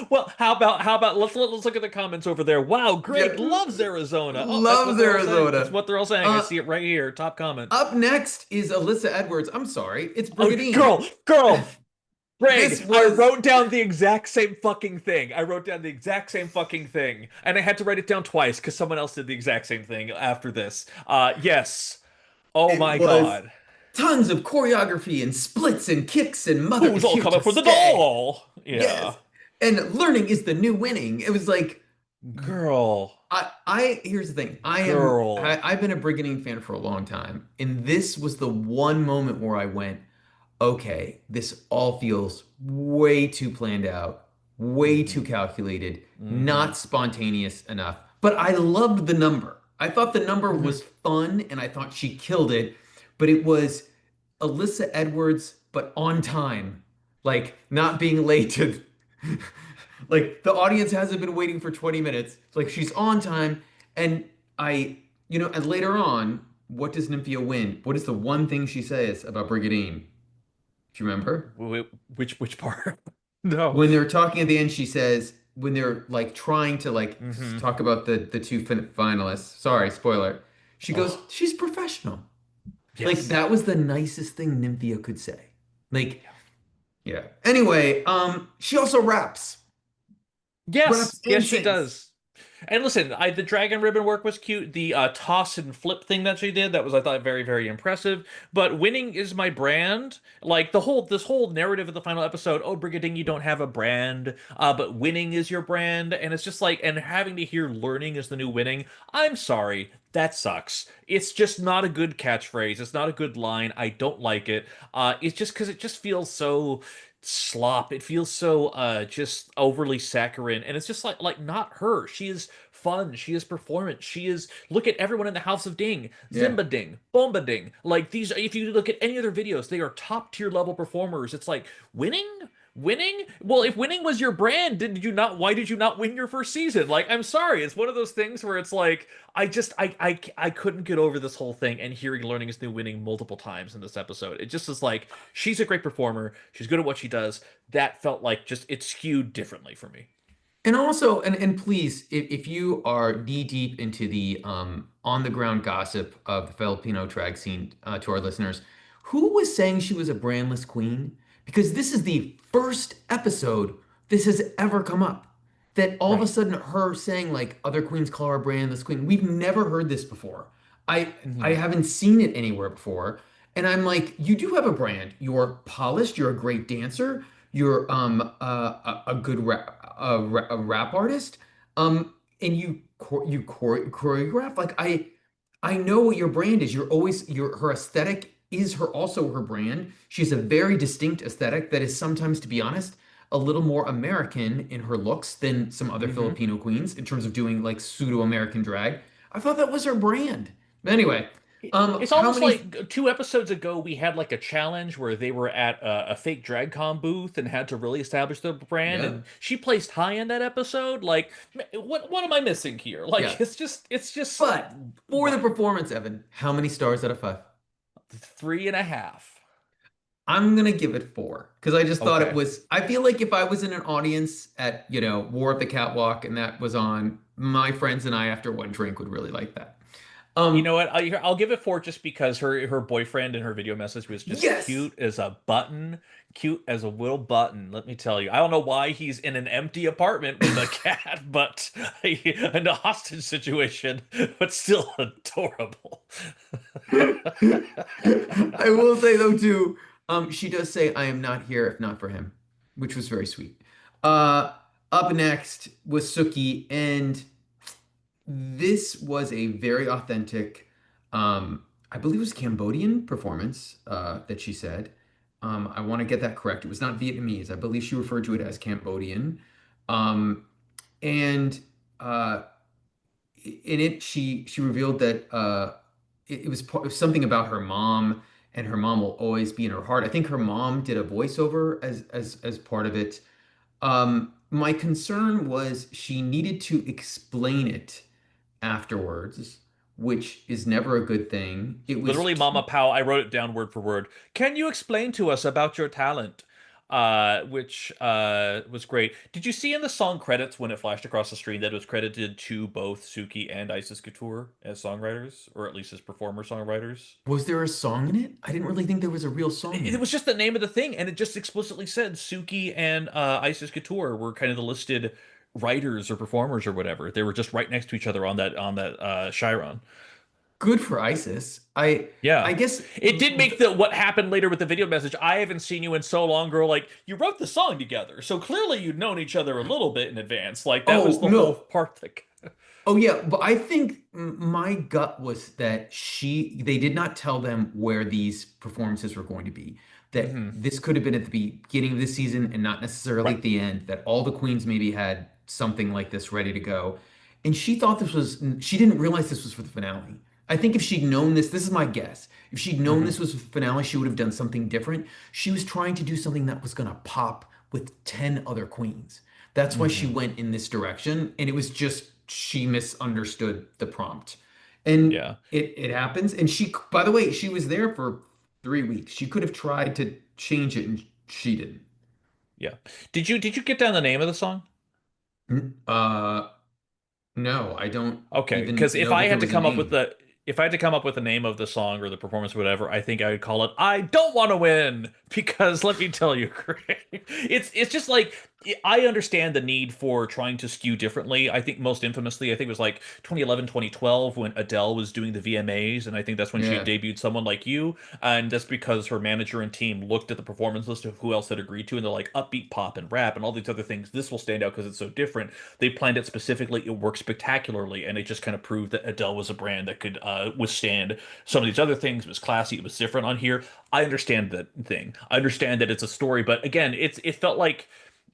Well, how about let's look at the comments over there. Wow, Yeah, Greg loves Arizona. Oh, that's what loves they're all saying. That's Arizona. what they're all saying. I Uh, see it right here. Top comment. Up next is Alyssa Edwards. I'm sorry, it's Oh, Brigadine. girl, This Greg, I was wrote down the exact same fucking thing. I wrote down the exact same fucking thing. And I had to write it down twice because someone else did the exact same thing after this. Yes. Oh it my was God. tons of choreography and splits and kicks and Mother Who's is all here coming to for the stay. doll? Yeah. Yes. And learning is the new winning. It was like Girl. I here's the thing. Girl. I've been a Brigiding fan for a long time, and this was the one moment where I went, okay, this all feels way too planned out, way too Mm-hmm. calculated, Mm-hmm. not spontaneous enough. But I loved the number. I thought the number Mm-hmm. was fun, and I thought she killed it. But it was Alyssa Edwards, but on time, like not being late to. Like the audience hasn't been waiting for 20 minutes. It's like she's on time. And and later on, what does Nymphia win? What is the one thing she says about Brigadine? Do you remember? Which part? No. When they're talking at the end, she says, when they're like trying to like Mm-hmm. talk about the two finalists. Sorry, spoiler. She goes, Oh, she's professional. Like yes. that was the nicest thing Nymphia could say. Like, yeah. Anyway, she also raps Yes, yes, and she sings. does. And listen, the dragon ribbon work was cute. The toss and flip thing that she did, that was, I thought, very, very impressive. But winning is my brand. Like this whole narrative of the final episode. Oh, Brigading, you don't have a brand, but winning is your brand, and it's just like, and having to hear learning is the new winning. I'm sorry, that sucks. It's just not a good catchphrase. It's not a good line. I don't like it. It's just because it just feels so. slop. It feels so just overly saccharine, and it's just like not her. She is fun. She is performance. She is look at everyone in the House of Ding, Yeah. Zimba Ding, Bomba Ding. Like these, if you look at any other videos, they are top tier level performers. It's like winning. Winning? Well, if winning was your brand, did you not? Why did you not win your first season? Like, I'm sorry, it's one of those things where it's like I couldn't get over this whole thing and hearing learning is new winning multiple times in this episode. It just is like she's a great performer. She's good at what she does. That felt like just it skewed differently for me. And also, and please, if you are knee deep into the on the ground gossip of the Filipino drag scene, to our listeners, who was saying she was a brandless queen? Because this is the first episode this has ever come up. That all of a Right. sudden her saying like other queens call her a brandless queen. We've never heard this before. I Hmm. haven't seen it anywhere before. And I'm like, you do have a brand. You're polished. You're a great dancer. You're a good a rap artist. And choreograph. Like I know what your brand is. You're always your her aesthetic is her also her brand. She has a very distinct aesthetic that is sometimes, to be honest, a little more American in her looks than some other Hmm. Filipino queens in terms of doing like pseudo-American drag. I thought that was her brand. But anyway, It's how almost many? like 2 episodes ago we had like a challenge where they were at a fake DragCon booth and had to really establish their brand, Yeah, and she placed high in that episode. Like, what am I missing here? yeah. Like, it's just But for the what performance, Evan, how many stars out of five? 3.5. I'm gonna give it four because I just thought it Okay. was. I feel like if I was in an audience at, War of the Catwalk and that was on, my friends and I after one drink would really like that. You Um, know what? I'll give it 4 just because her boyfriend in her video message was just yes. cute as a button, cute as a little button. Let me tell you. I don't know why he's in an empty apartment with a cat, but in a hostage situation, but still adorable. I will say though too, she does say, "I am not here if not for him," which was very sweet. Uh, Up next was Suki, and this was a very authentic, I believe it was Cambodian performance, that she said. I want to get that correct. It was not Vietnamese. I believe she referred to it as Cambodian. Um, and in it, she revealed that it was something about her mom, and her mom will always be in her heart. I think her mom did a voiceover as part of it. My concern was she needed to explain it afterwards, which is never a good thing. It was Literally, Mama Pao, I wrote it down word for word. Can you explain to us about your talent? Which was great. Did you see in the song credits when it flashed across the screen that it was credited to both Suki and Isis Couture as songwriters, or at least as performer songwriters? was there a song in it? I didn't really think there was a real song in It it. was just the name of the thing, and it just explicitly said Suki and Isis Couture were kind of the listed writers or performers or whatever. They were just right next to each other on that Chiron. Good for ISIS. I Yeah. guess It did make the what happened later with the video message. I haven't seen you in so long, girl. Like, you wrote the song together. So clearly you'd known each other a little bit in advance. Like, that was oh the whole no. part that. Oh yeah, but I think my gut was that they did not tell them where these performances were going to be. That Hmm. this could have been at the beginning of the season and not necessarily Right. at the end. That all the queens maybe had something like this ready to go, and she thought this was. She didn't realize this was for the finale. I think if she'd known this is my guess. If she'd known Hmm. this was for the finale, she would have done something different. She was trying to do something that was going to pop with 10 other queens. That's why she Hmm. went in this direction, and it was just she misunderstood the prompt. And Yeah. it happens. And she, by the way, she was there for 3 weeks. She could have tried to change it and she didn't. Yeah. Did you get down the name of the song? Uh, no, I don't Okay, even because know that there was a name. if I had to come up with the name of the song or the performance or whatever, I think I would call it "I Don't Want to Win" because let me tell you, Greg, it's just like I understand the need for trying to skew differently. I think most infamously, I think it was like 2011, 2012 when Adele was doing the VMAs, and I think that's when she had Yeah. debuted Someone Like You, and that's because her manager and team looked at the performance list of who else had agreed to, and they're like upbeat pop and rap and all these other things. This will stand out because it's so different. They planned it specifically. It worked spectacularly, and it just kind of proved that Adele was a brand that could withstand some of these other things. It was classy. It was different on here. I understand that thing. I understand that it's a story, but again, it felt like,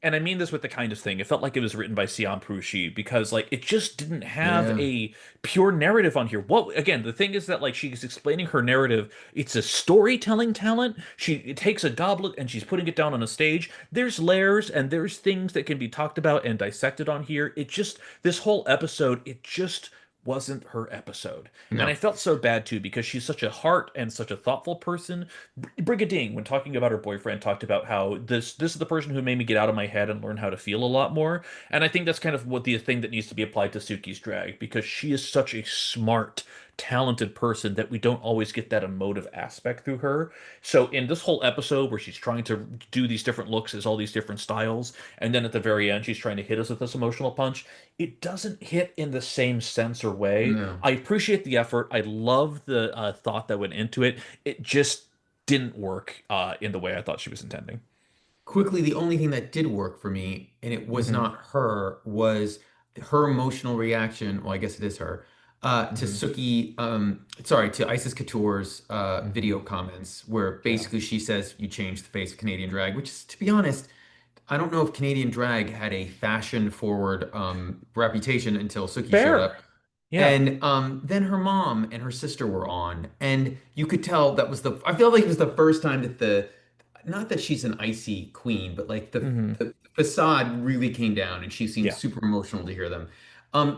and I mean this with the kindest thing, it felt like it was written by Sian Prushi because like it just didn't have Yeah. a pure narrative on here. What again, the thing is that like she's explaining her narrative. It's a storytelling talent. She takes a goblet and she's putting it down on a stage. There's layers and there's things that can be talked about and dissected on here. It just this whole episode, it just wasn't her episode. And I No. felt so bad too because she's such a heart and such a thoughtful person. Brigading, when talking about her boyfriend, talked about how this is the person who made me get out of my head and learn how to feel a lot more. And I think that's kind of what the thing that needs to be applied to Suki's drag because she is such a smart, talented person that we don't always get that emotive aspect through her. So in this whole episode where she's trying to do these different looks as all these different styles, and then at the very end she's trying to hit us with this emotional punch, it doesn't hit in the same sense or way. No. I appreciate the effort. I love the thought that went into it. It just didn't work in the way I thought she was intending. Quickly, the only thing that did work for me, and it was Hmm. not her, was her emotional reaction. Well, I guess it is her, to Hmm. sorry, to Isis Couture's Hmm. video comments, where Yeah. basically she says you changed the face of Canadian drag, which is, to be honest, I don't know if Canadian drag had a fashion forward reputation until Suki showed Fair. up. Yeah. And then her mom and her sister were on, and you could tell that was I feel like it was the first time that not that she's an icy queen, but like Hmm. the facade really came down and she seemed Yeah. super emotional to hear them.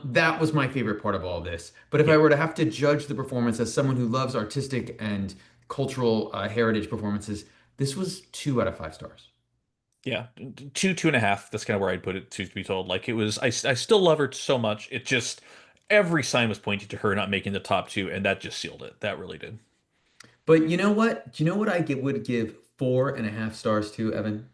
That was my favorite part of all of this. But if I Yeah. were to have to judge the performance as someone who loves artistic and cultural heritage performances, this was 2 out of 5 stars. Yeah. Two and a half. That's kind of where I'd put it, to be told. Like it was, I still love her so much. It just, every sign was pointing to her not making the top two, and that just sealed it. That really did. But you know what? Do you know what would give 4.5 stars to, Evan?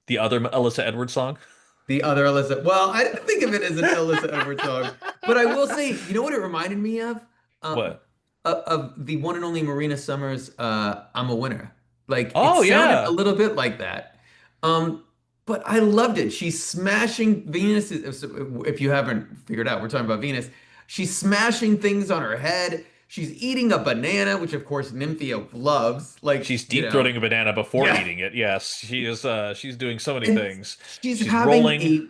The other Alyssa Edwards song? The other Alyssa. Well, I didn't think of it as an Alyssa Edwards song, but I will say, you know what it reminded me of? Um, What? of the one and only Marina Summers, "I'm a Winner." Like it Oh, sounded a yeah. little bit like that. Um, but I loved it. She's smashing Venus. If you haven't figured out, we're talking about Venus. She's smashing things on her head. She's eating a banana, which of course Nymphia loves. Like, She's deep throating a banana before yeah. eating it. Yes, she is. She's doing so many And things. she's She's having rolling. a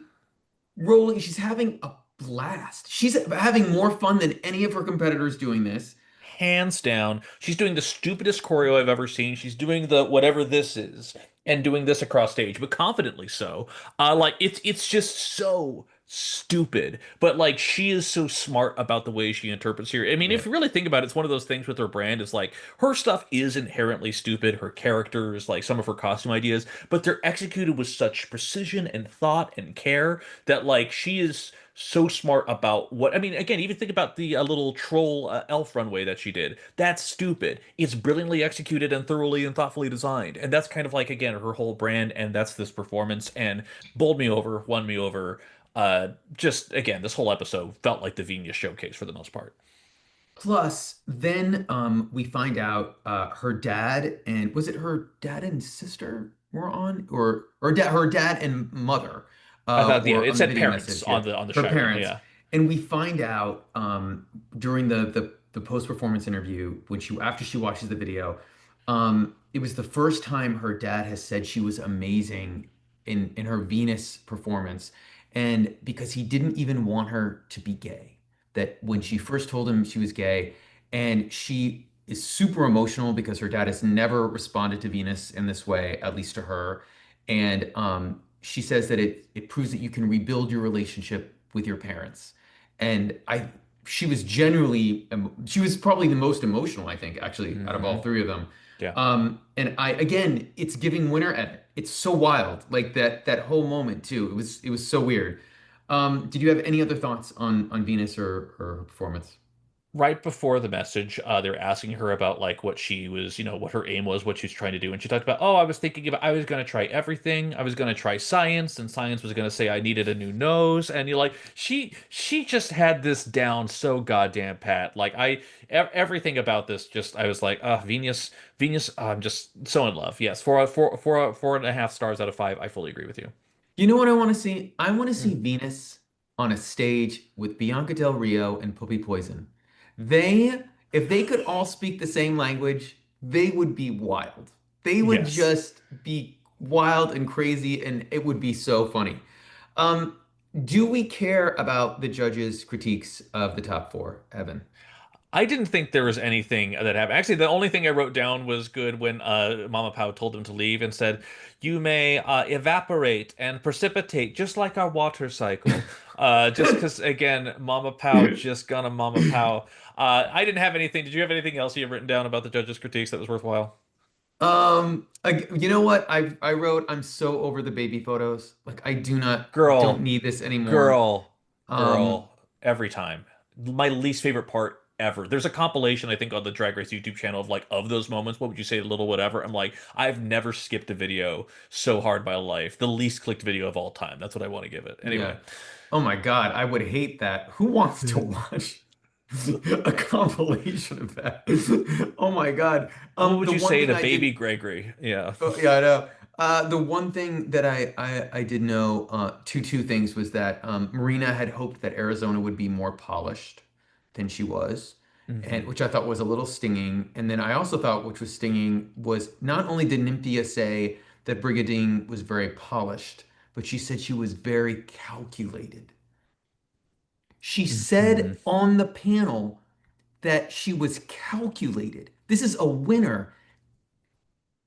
rolling. She's having a blast. She's having more fun than any of her competitors doing this. Hands down. She's doing the stupidest choreo I've ever seen. She's doing the whatever this is and doing this across stage, but confidently so. Like it's just so stupid. But like she is so smart about the way she interprets here. I mean, if Yeah. you really think about it, it's one of those things with her brand is like her stuff is inherently stupid, her characters, like some of her costume ideas, but they're executed with such precision and thought and care that like she is so smart about what I mean. Again, even think about the little troll elf runway that she did. That's stupid. It's brilliantly executed and thoroughly and thoughtfully designed, and that's kind of like again her whole brand, and that's this performance. And bowled me over, won me over. Just again, this whole episode felt like the Venus showcase for the most part. Plus, then we find out her dad and was it her dad and sister were on, or her dad and mother I thought, yeah, were it on the said video parents message. Yeah, on the her Chiron. parents, Yeah. and we find out during the post performance interview when she after she watches the video, it was the first time her dad has said she was amazing in her Venus performance, and because he didn't even want her to be gay that when she Mhm. first told him she was gay, and she is super emotional because her dad has never responded to Venus in this way, at least to her. And she says that it proves that you can rebuild your relationship with your parents. And she was genuinely, she was probably the most emotional, I think, actually, out of all Hmm. three of them. Yeah. And again, it's giving winner edit. It's so wild, like that whole moment too. It was so weird. Did you have any other thoughts on Venus or her performance? right before the message, they're asking her about like what she was, what her aim was, what she was trying to do, and she talked about, oh, I was going to try everything. I was going to try science, and science was going to say I needed a new nose, and you're like, she just had this down so goddamn pat. Like everything about this, just I was like, Venus, I'm just so in love. Yes, 4.5 stars out of 5. I fully agree with you. You know what I want to see? I want to see Mm. Venus on a stage with Bianca Del Rio and Puppy Poison. They, if they could all speak the same language, they would be wild. They would Yes. just be wild and crazy, and it would be so funny. Um, do we care about the judges' critiques of the top four, Evan? I didn't think there was anything that happened. Actually, the only thing I wrote down was good when Mama Pao told him to leave and said, "You may evaporate and precipitate just like our water cycle." Just because, again, Mama Pao just gonna Mama Pao. I didn't have anything. Did you have anything else you have written down about the judges' critiques that was worthwhile? You know what? I wrote, I'm so over the baby photos. Like I don't Girl, need this anymore. Um, girl, every time. My least favorite part ever. There's a compilation, I think, on the Drag Race YouTube channel of like of those moments. What would you say, little whatever? I'm like, I've never skipped a video so hard in my life. The least clicked video of all time. That's what I want to give it. Anyway. yeah. Oh my God, I would hate that. Who wants to watch a compilation of that? Oh my God. What would The you one say thing to I baby did, Gregory? Yeah. oh, yeah, I know. The one thing that I did know, two things was that Marina had hoped that Arizona would be more polished than she was, and Hmm. which I thought was a little stinging. And then I also thought, which was stinging, was not only did Nymphia say that Brigiding was very polished, but she said she was very calculated. She Hmm. said on the panel that she was calculated. This is a winner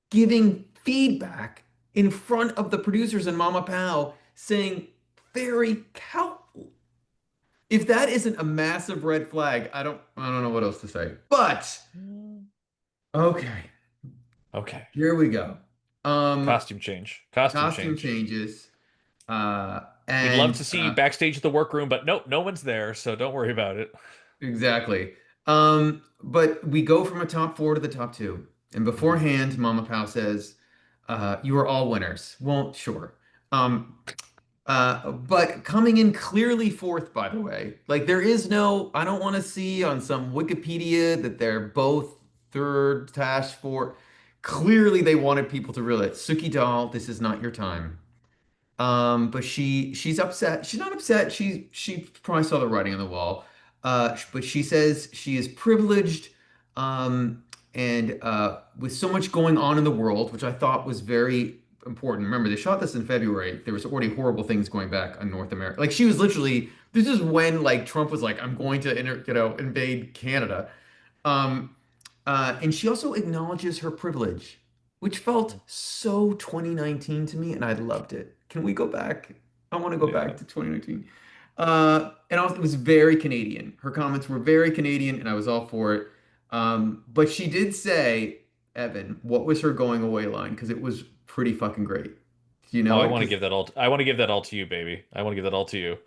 giving feedback in front of the producers and Mama Pao saying very cal. If that isn't a massive red flag, I don't know what else to say. But okay, Okay. here we go. Um, Costume change. Costume Costume change. changes. We'd love And to see you backstage at the workroom, but nope, no one's there, so don't worry about it. Exactly. But we go from a top four to the top two. And Mhm. beforehand, Mama Pao says, you are all winners. Well, sure. Um, but coming in clearly fourth, by the way, like there is no, I don't want to see on some Wikipedia that they're both third, dash four. Clearly, they wanted people to realize, Suki Doll, this is not your time. But she's upset. She's not upset. She probably saw the writing on the wall. But she says she is privileged, and with so much going on in the world, which I thought was very important. Remember, they shot this in February. There was already horrible things going back on North America. Like she was literally. This is when like Trump was like, "I'm going to invade Canada." Um, and she also acknowledges her privilege, which felt so 2019 to me, and I loved it. Can we go back? I want to go back Yeah. to 2019. And also, it was very Canadian. Her comments were very Canadian, and I was all for it. But she did say, Evan, what was her going away line? Because it was pretty fucking great. Do you Oh, know I it? want to Because give that all. I want to give that all to you, baby. I want to give that all to you.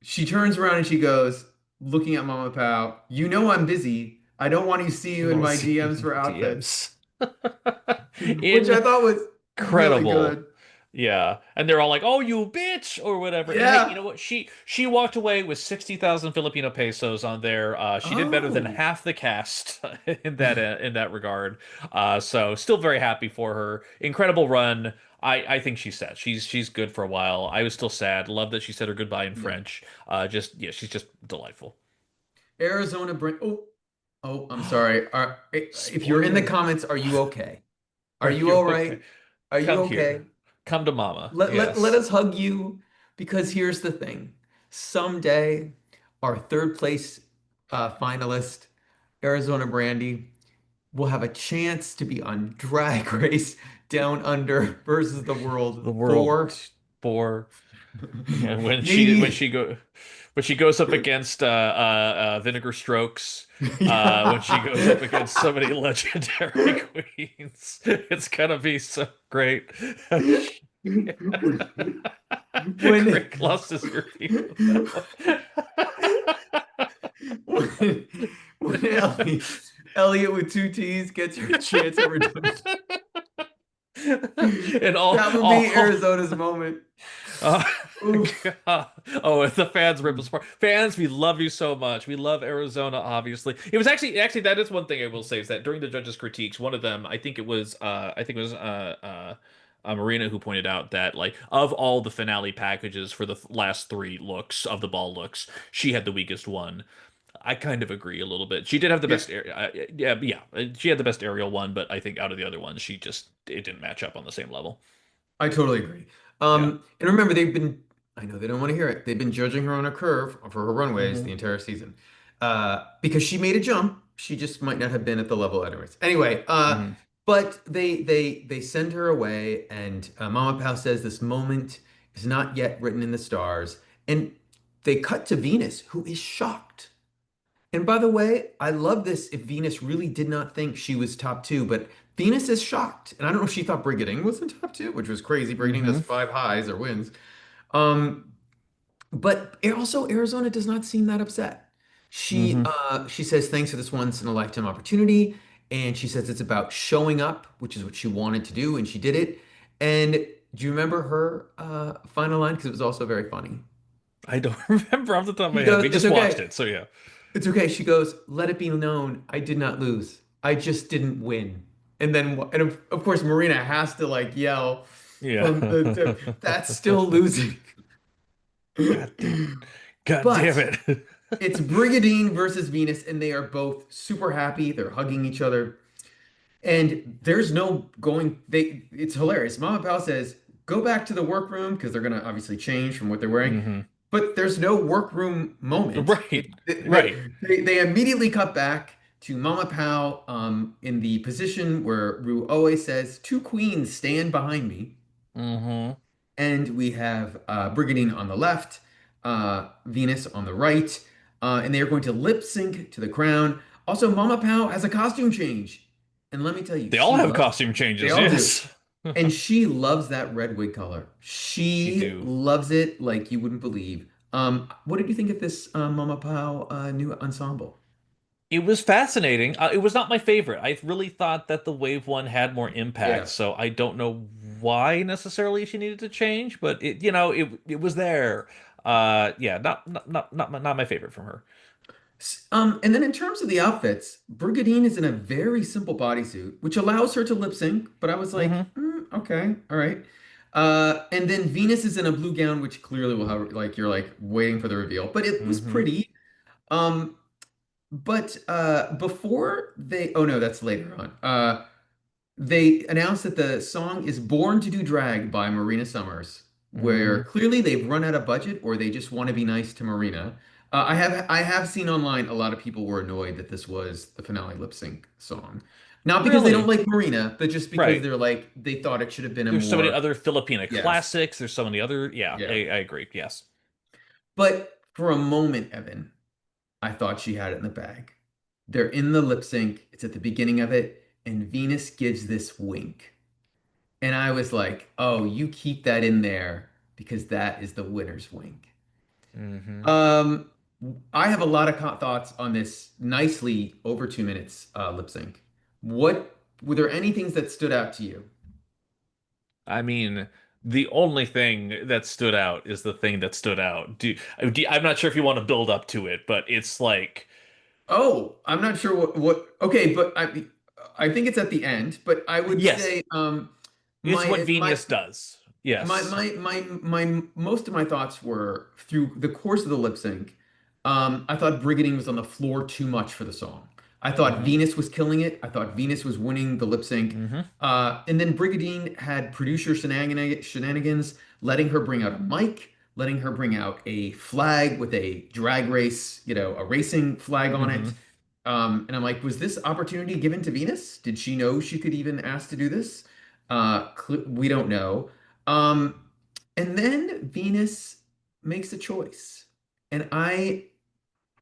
she turns around and she goes, looking at Mama Pao, you know I'm busy. I don't want to see I you in want to my see you DMs in for my outfits. DMs. Which I thought was really Incredible. good. Yeah. And they're all like, "Oh, you bitch," or whatever. And hey, you Yeah. know what? She walked away with 60,000 Filipino pesos on there. She did better than Oh, half the cast in that regard. So still very happy for her. Incredible run. I think she's set. She's good for a while. I was still sad. Love that she said her goodbye in yeah. French. Just yeah, she's just delightful. Arizona Brand. Oh, I'm sorry. If you're in the Spoiler. comments, are you okay? Are Are you you all okay? right? Are you Come here. okay? Come to mama. Let Yes. us hug you because here's the thing. Someday, our third place finalist, Arizona Brandy, will have a chance to be on Drag Race Down Under versus the World The world for for and when she when maybe. she go when she goes up against Vinegar Strokes, when she goes up Yeah. against so many legendary queens, it's gonna be so great. When Greg lost his earpiece on that one. when Elliot with two T's gets her chance at redemption. And That would be Arizona's moment. uh, Oof. God. Oh, if the fans rip us apart. Fans, we love you so much. We love Arizona, obviously. It was actually that is one thing I will say is that during the judges' critiques, one of them, I think it was Marina who pointed out that like of all the finale packages for the last three looks of the ball looks, she had the weakest one. I kind of agree a little bit. She did have the Yeah, best, yeah, she had the best aerial one, but I think out of the other ones, it didn't match up on the same level. I totally agree. Yeah. And remember, I know they don't want to hear it. They've been judging her on a curve for her runways the Hmm. entire season. Because she made a jump, she just might not have been at the level anyways. Anyway, Hmm. but they send her away, and Mama Pao says this moment is not yet written in the stars. And they cut to Venus, who is shocked. And by the way, I love this if Venus really did not think she was top two, but Venus is shocked. And I don't know if she thought Brigiding was in top two, which was crazy. Brigiding does Hmm. five highs or wins. Um, but also Arizona does not seem that upset. Hmm. She says thanks for this once in a lifetime opportunity. And she says it's about showing up, which is what she wanted to do, and she did it. And do you remember her final line? Because it was also very funny. I don't remember off the top of She my head. goes, We it's just watched okay. it, so yeah. It's okay. She goes, let it be known I did not lose. I just didn't win. And of course, Marina has to like yell Yeah. from the tip, that's still losing. God damn. God damn But it. it's Brigadine versus Venus, and they are both super happy. They're hugging each other. And there's no going, it's hilarious. Mama Pao says, go back to the workroom because they're gonna obviously change from what they're wearing. Hmm. But there's no workroom moment. Right. Right. They immediately cut back to Mama Pao in the position where Ru always says, two queens stand behind me. Hmm. And we have Brigidine on the left, Venus on the right, and they are going to lip sync to the crown. Also, Mama Pao has a costume change. And let me tell you, They all she have loves, costume they changes, all do. yes. And she loves that red wig color. She She do. loves it like you wouldn't believe. What did you think of this Mama Pao new ensemble? It was fascinating. It was not my favorite. I really thought that the Wave one had more impact, Yeah. so I don't know why necessarily she needed to change, but it was there. Yeah, not my favorite from her. And then in terms of the outfits, Brigadine is in a very simple bodysuit, which allows her to lip sync. But I was like, Hmm. okay, all right. And then Venus is in a blue gown, which clearly will have like you're like waiting for the reveal, but it was Hmm. pretty. Um, but before they, oh no, that's later on. They announced that the song is Born to Do Drag by Marina Summers, where Hmm. clearly they've run out of budget or they just want to be nice to Marina. I have seen online a lot of people were annoyed that this was the finale lip sync song. Not because they don't Really? like Marina, but just because Right. they're like they thought it should have been a There's so many more other Filipina yes. classics. There's so many other. Yeah, Yeah. I agree. Yes. But for a moment, Evan, I thought she had it in the bag. They're in the lip sync, it's at the beginning of it, and Venus gives this wink. And I was like, oh, you keep that in there because that is the winner's wink. Hmm. Um, I have a lot of thoughts on this nicely over 2 minutes lip sync. What were there any things that stood out to you? I mean, the only thing that stood out is the thing that stood out. I'm not sure if you want to build up to it, but it's like Oh, I'm not sure what okay, but I think it's at the end, but I would yes, say it's what my Venus does. Yes. my most of my thoughts were through the course of the lip sync. I thought Brigading was on the floor too much for the song. I thought Hmm. Venus was killing it. I thought Venus was winning the lip sync. Hmm. And then Brigadine had producer shenanigans, letting her bring out a mic, letting her bring out a flag with a drag race, a racing flag on it. Hmm. And I'm like, was this opportunity given to Venus? Did she know she could even ask to do this? We don't know. Um, and then Venus makes a choice. And I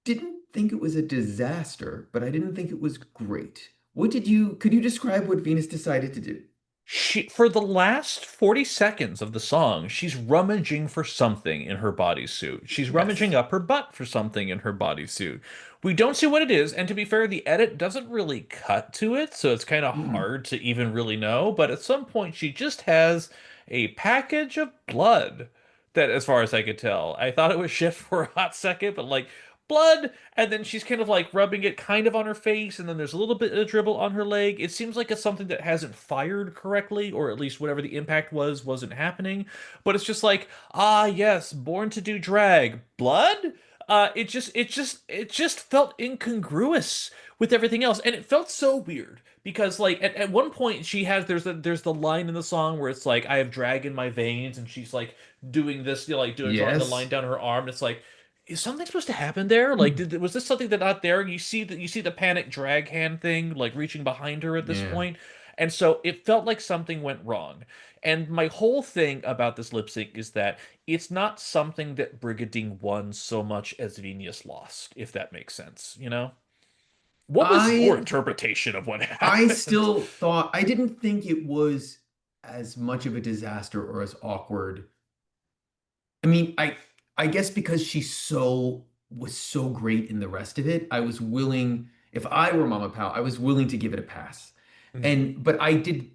didn't think it was a disaster, but I didn't think it was great. Could you describe what Venus decided to do? She, for the last 40 seconds of the song, she's rummaging for something in her bodysuit. She's rummaging Yes. up her butt for something in her bodysuit. We don't see what it is, and to be fair, the edit doesn't really cut to it, so it's kind of Mm. hard to even really know. But at some point, she just has a package of blood that, as far as I could tell, I thought it was shift for a hot second, but like blood, and then she's kind of like rubbing it kind of on her face, and then there's a little bit of dribble on her leg. It seems like it's something that hasn't fired correctly, or at least whatever the impact was wasn't happening. But it's just like, ah, yes, born to do drag, blood. It just felt incongruous with everything else, and it felt so weird because like at one point she has there's the line in the song where it's like I have drag in my veins, and she's like doing this, you know, like doing drawing the line Yes. down her arm. It's like, is something supposed to happen there? Like, Mm. was this something that not there? You see the panic drag hand thing like reaching behind her at this Yeah. point, and so it felt like something went wrong. And my whole thing about this lip sync is that it's not something that Brigiding won so much as Venus lost, if that makes sense. You know, what was your I interpretation of what I happened? still thought I didn't think it was as much of a disaster or as awkward. I mean, I guess because she so was so great in the rest of it, I was willing, if I were Mama Pao, I was willing to give it a pass. Mhm. And but I did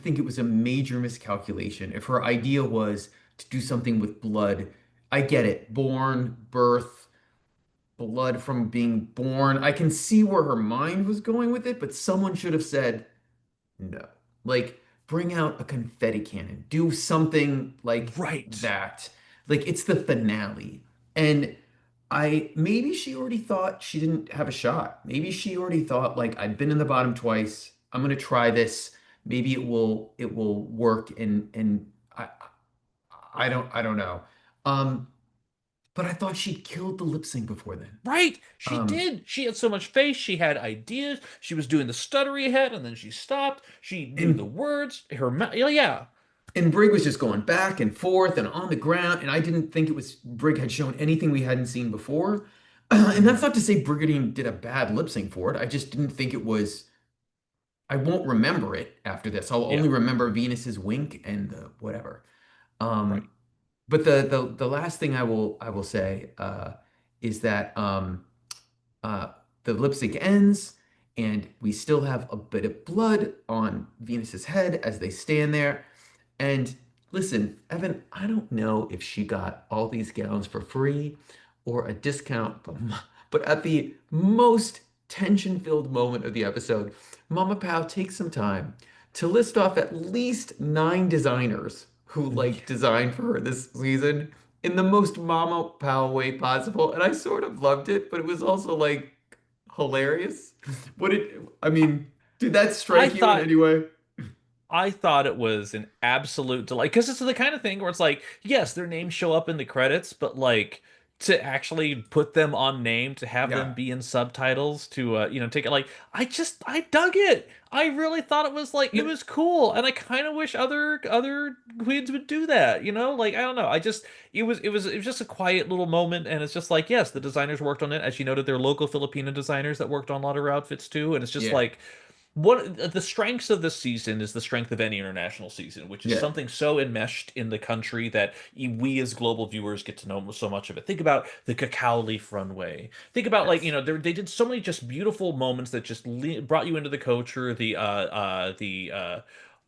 think it was a major miscalculation. If her idea was to do something with blood, I get it. Born, birth, blood from being born. I can see where her mind was going with it, but someone should have said, no. Like, bring out a confetti cannon. Do something like Right. that. Like, it's the finale. And I maybe she already thought she didn't have a shot. Maybe she already thought, like, I've been in the bottom twice. I'm gonna try this. Maybe it will work. And I don't know. Um, but I thought she'd killed the lip sync before then. Right. She Um, did. She had so much face. She had ideas. She was doing the stuttery head, and then she stopped. She knew the and words. Her mouth. Yeah, yeah. And Brig was just going back and forth and on the ground. And I didn't think it was Brig had shown anything we hadn't seen before. And that's Mhm. not to say Brigiding did a bad lip sync for it. I just didn't think it was. I won't remember it after this. I'll Yeah. only remember Venus's wink and the whatever. Right. Um, but the last thing I will say is that uh, the lip sync ends, and we still have a bit of blood on Venus's head as they stand there. And listen, Evan, I don't know if she got all these gowns for free or a discount, but at the most tension-filled moment of the episode, Mama Pao takes some time to list off at least 9 designers who like designed for her this season in the most Mama Pao way possible. And I sort of loved it, but it was also like hilarious. I mean, did that I strike you in thought any way? I thought it was an absolute delight because it's the kind of thing where it's like, yes, their names show up in the credits, but like to actually put them on name, to have them Yeah. be in subtitles, to take it like I dug it. I really thought it was like it No, was cool, and I kind of wish other queens would do that. Like I don't know, I just it was just a quiet little moment, and it's just like yes, the designers worked on it, as you noted, they're local Filipino designers that worked on a lot of her outfits too, and it's just yeah. like what the strengths of this season is the strength of any international season, which is Yeah. something so enmeshed in the country that we as global viewers get to know so much of it. Think about the cacao leaf runway. Think about like Yes. they did so many just beautiful moments that just brought you into the culture.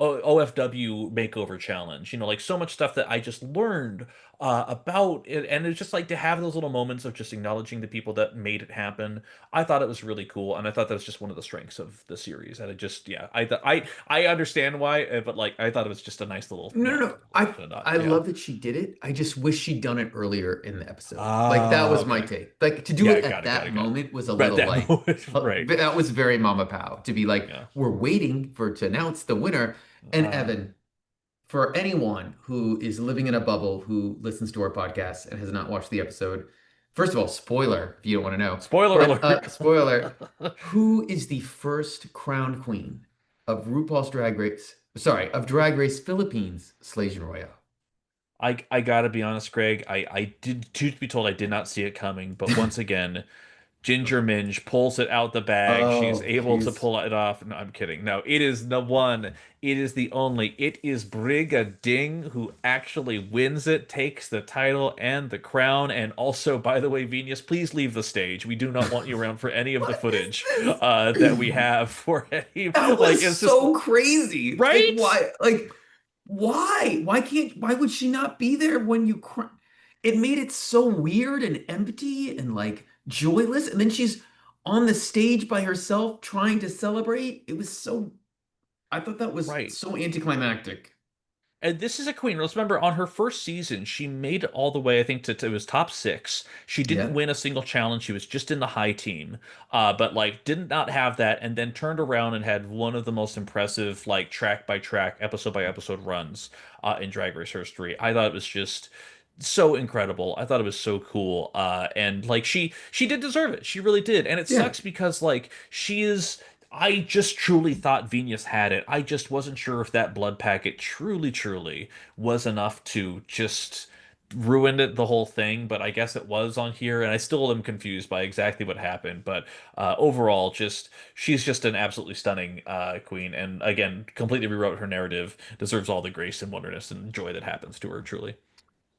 OFW makeover challenge, like so much stuff that I just learned about it, and it's just like to have those little moments of just acknowledging the people that made it happen. I thought it was really cool, and I thought that was just one of the strengths of the series. And it just, yeah, I understand why, but like I thought it was just a nice little, No, no, no. I to not, I yeah. love that she did it. I just wish she'd done it earlier in the episode. Like that Ah, was my okay. take. Like to do Yeah, it at got that it, got it. moment was a Right, little that like moment, right? that was very Mama Pow to be like, Yeah. we're waiting for to announce the winner. And Uh, Evan, for anyone who is living in a bubble who listens to our podcast and has not watched the episode, first of all, spoiler if you don't want to know, Spoiler but alert. spoiler, who is the first crowned queen of RuPaul's Drag Race? Sorry, of Drag Race Philippines, Slaysian Royale. I gotta be honest, Greg. I did, truth be told, I did not see it coming. But once again, Ginger Minge pulls it out the bag. She's Oh, able to she's pull it off. No, I'm kidding. No, it is the one. It is the only. It is Brigading who actually wins it, takes the title and the crown. And also, by the way, Venus, please leave the stage. We do not want you around for any of the what footage is that we this? have for any. That Like, was it's just so crazy. Like right, why? Like why? Why would she not be there when you cry? It made it so weird and empty and like joyless. And then she's on the stage by herself trying to celebrate. It was so, I thought that was right. so anticlimactic. And this is a queen. Let's remember on her first season, she made it all the way, I think, to it was top six. She didn't Yeah. win a single challenge. She was just in the high team, but like did not have that, and then turned around and had one of the most impressive like track by track, episode by episode runs in Drag Race history. I thought it was just so incredible. I thought it was so cool. And like she did deserve it. She really did. And it Yeah. sucks because like she is I just truly thought Venus had it. I just wasn't sure if that blood packet truly was enough to just ruin it, the whole thing, but I guess it was on here, and I still am confused by exactly what happened. But overall, just she's just an absolutely stunning queen, and again, completely rewrote her narrative, deserves all the grace and wonderness and joy that happens to her, truly.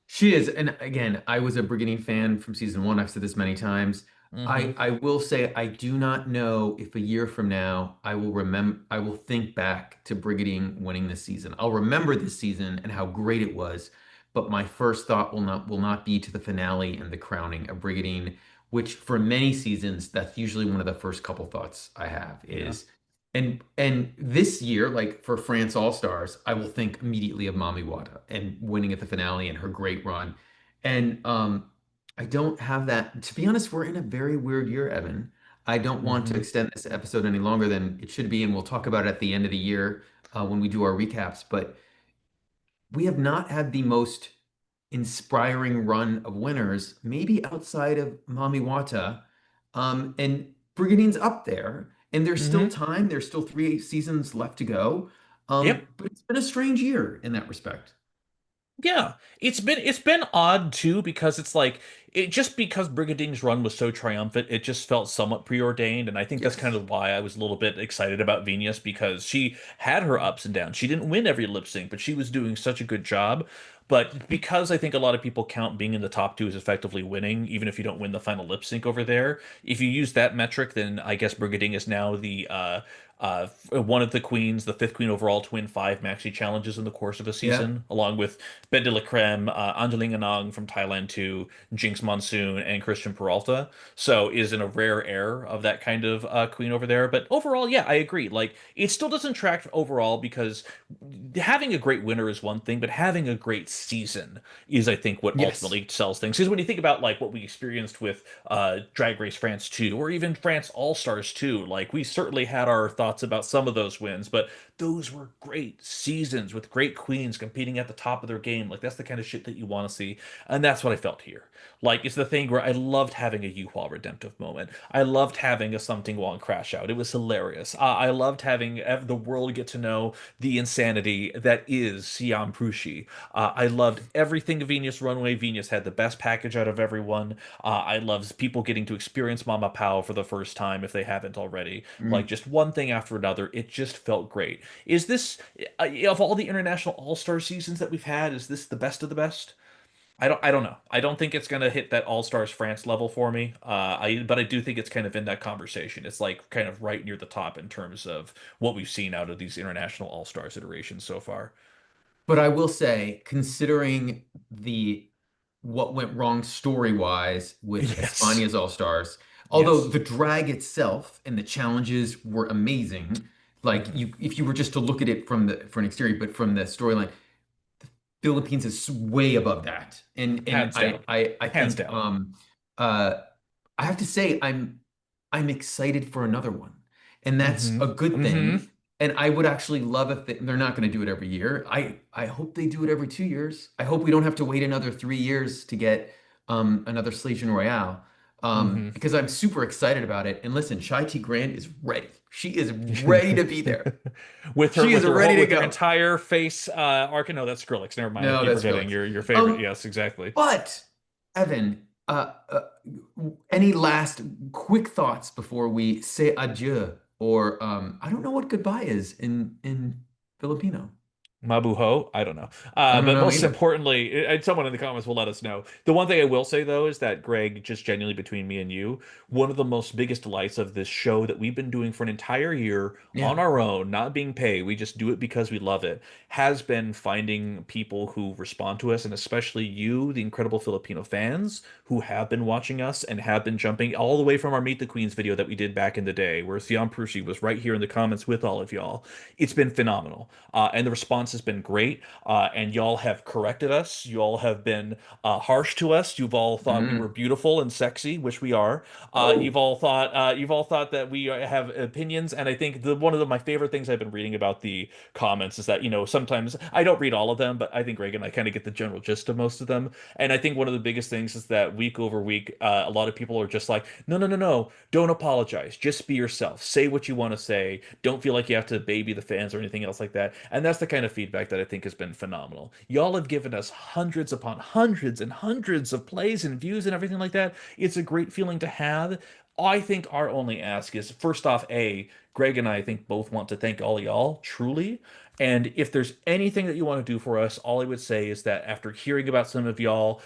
She is, and again, I was a Brigiding fan from season one. I've said this many times. Hmm. I will say I do not know if a year from now I will think back to Brigiding winning this season. I'll remember this season and how great it was, but my first thought will not be to the finale and the crowning of Brigiding, which for many seasons, that's usually one of the first couple thoughts I have Yeah. is and this year, like for France All Stars, I will think immediately of Mami Wata and winning at the finale and her great run. And I don't have that. To be honest, we're in a very weird year, Evan. I don't want to Hmm. extend this episode any longer than it should be, and we'll talk about it at the end of the year when we do our recaps. But we have not had the most inspiring run of winners, maybe outside of Mami Wata. And Brigadine up there, and there's still Hmm. time. There's still 3 seasons left to go. Yep. But it's been a strange year in that respect. Yeah, it's been odd too because it's like it just because Brigading's run was so triumphant, it just felt somewhat preordained, and I think that's kind Yes. of why I was a little bit excited about Venus because she had her ups and downs. She didn't win every lip sync, but she was doing such a good job. But because I think a lot of people count being in the top two as effectively winning, even if you don't win the final lip sync over there, if you use that metric, then I guess Brigading is now the one of the queens, the fifth queen overall to win five maxi challenges in the course of a Yeah. season, along with Bet de la Creme, Angeline Anong from Thailand too, Jinx Monsoon, and Christian Peralta. So is in a rare air of that kind of queen over there. But overall, yeah, I agree. Like it still doesn't track overall because having a great winner is one thing, but having a great season is, I think, what Yes. ultimately sells things. Because when you think about like what we experienced with Drag Race France 2 or even France All Stars 2, like we certainly had our thoughts about some of those wins, but those were great seasons with great queens competing at the top of their game. Like that's the kind of shit that you want to see, and that's what I felt here. Like it's the thing where I loved having a U-Haul redemptive moment. I loved having a Something Wrong crash out. It was hilarious. I loved having the world get to know the insanity that is Siam Prushi. I loved everything Venus Runway. Venus had the best package out of everyone. I loved people getting to experience Mama Pao for the first time if they haven't already. Like Mm. just one thing after another. It just felt great. Is this of all the international all-star seasons that we've had, is this the best of the best? I don't know. I don't think it's gonna hit that All-Stars France level for me. But I do think it's kind of in that conversation. It's like kind of right near the top in terms of what we've seen out of these international All-Stars iterations so far. But I will say, considering the what went wrong story-wise with Yes. Espana's All-Stars, although Yes. the drag itself and the challenges were amazing, like Hmm. you if you were just to look at it from the for an exterior, but from the storyline, Philippines is way above that. And Hands down. I Hands think down. uh I have to say I'm excited for another one. And that's Hmm. a good Hmm. thing. And I would actually love if they're not going to do it every year. I hope they do it every 2 years. I hope we don't have to wait another 3 years to get another Slaysian Royale. Hmm. Because I'm super excited about it. And listen, Shai T Grant is ready. She is ready to be there. With her She is with her ready whole to with her go. entire face arc. No, that's Skrillex. Never mind. I No, keep that's forgetting Skrillex. your favorite. Um, Yes, exactly. but Evan, any last? quick thoughts before we say adieu, or I don't know what goodbye is in Filipino. Mabuho? I don't know. I don't But know most either. importantly, and someone in the comments will let us know. The one thing I will say though is that Greg, just genuinely between me and you, one of the most biggest delights of this show that we've been doing for an entire year Yeah. on our own, not being paid, we just do it because we love it, has been finding people who respond to us, and especially you, the incredible Filipino fans who have been watching us and have been jumping all the way from our Meet the Queens video that we did back in the day, where Theon Prushi was right here in the comments with all of y'all. It's been phenomenal. And the response has been great. And y'all have corrected us. You all have been harsh to us. You've all thought we were Mm. beautiful and sexy, which we are. Oh. You've all thought that we have opinions. And I think my favorite things I've been reading about the comments is that sometimes I don't read all of them, but I think Greg and I kind of get the general gist of most of them. And I think one of the biggest things is that week over week, a lot of people are just like, no, no, no, no, don't apologize. Just be yourself. Say what you want to say. Don't feel like you have to baby the fans or anything else like that. And that's the kind of feedback that I think has been phenomenal. Y'all have given us hundreds upon hundreds and hundreds of plays and views and everything like that. It's a great feeling to have. I think our only ask is first off, Greg and I think both want to thank all y'all, truly. And if there's anything that you want to do for us, all I would say is that after hearing about some of y'all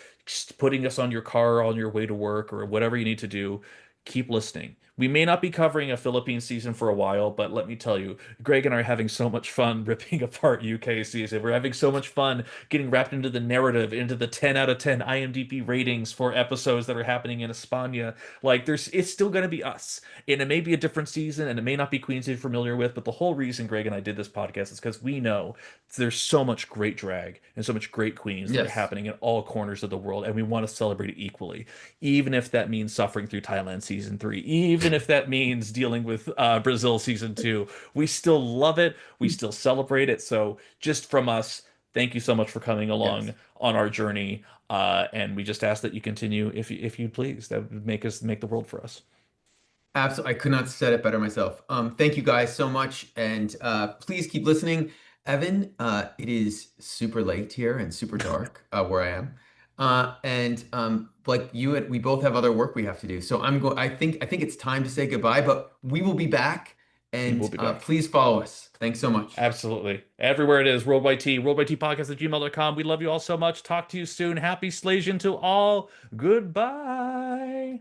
putting us on your car on your way to work or whatever you need to do, keep listening. We may not be covering a Philippine season for a while, but let me tell you, Greg and I are having so much fun ripping apart UK season. We're having so much fun getting wrapped into the narrative, into the 10 out of 10 IMDb ratings for episodes that are happening in España. It's still going to be us. And it may be a different season and it may not be queens you're familiar with, but the whole reason Greg and I did this podcast is because we know there's so much great drag and so much great queens that are Yes. happening in all corners of the world, and we want to celebrate it equally, even if that means suffering through Thailand season three, even if that means dealing with Brazil season two. We still love it. We still celebrate it. So just from us, thank you so much for coming Yes. along on our journey. And we just ask that you continue if you please. That would make the world for us. Absolutely. I could not said it better myself. Thank you guys so much. And please keep listening. Evan, it is super late here and super dark where I am. And like you and we both have other work we have to do. So I think it's time to say goodbye, but we will be back We will and be back. please follow us. Thanks so much. Absolutely. Everywhere it is, Worldwide T Podcast at gmail.com. We love you all so much. Talk to you soon. Happy Slaysian to all. Goodbye.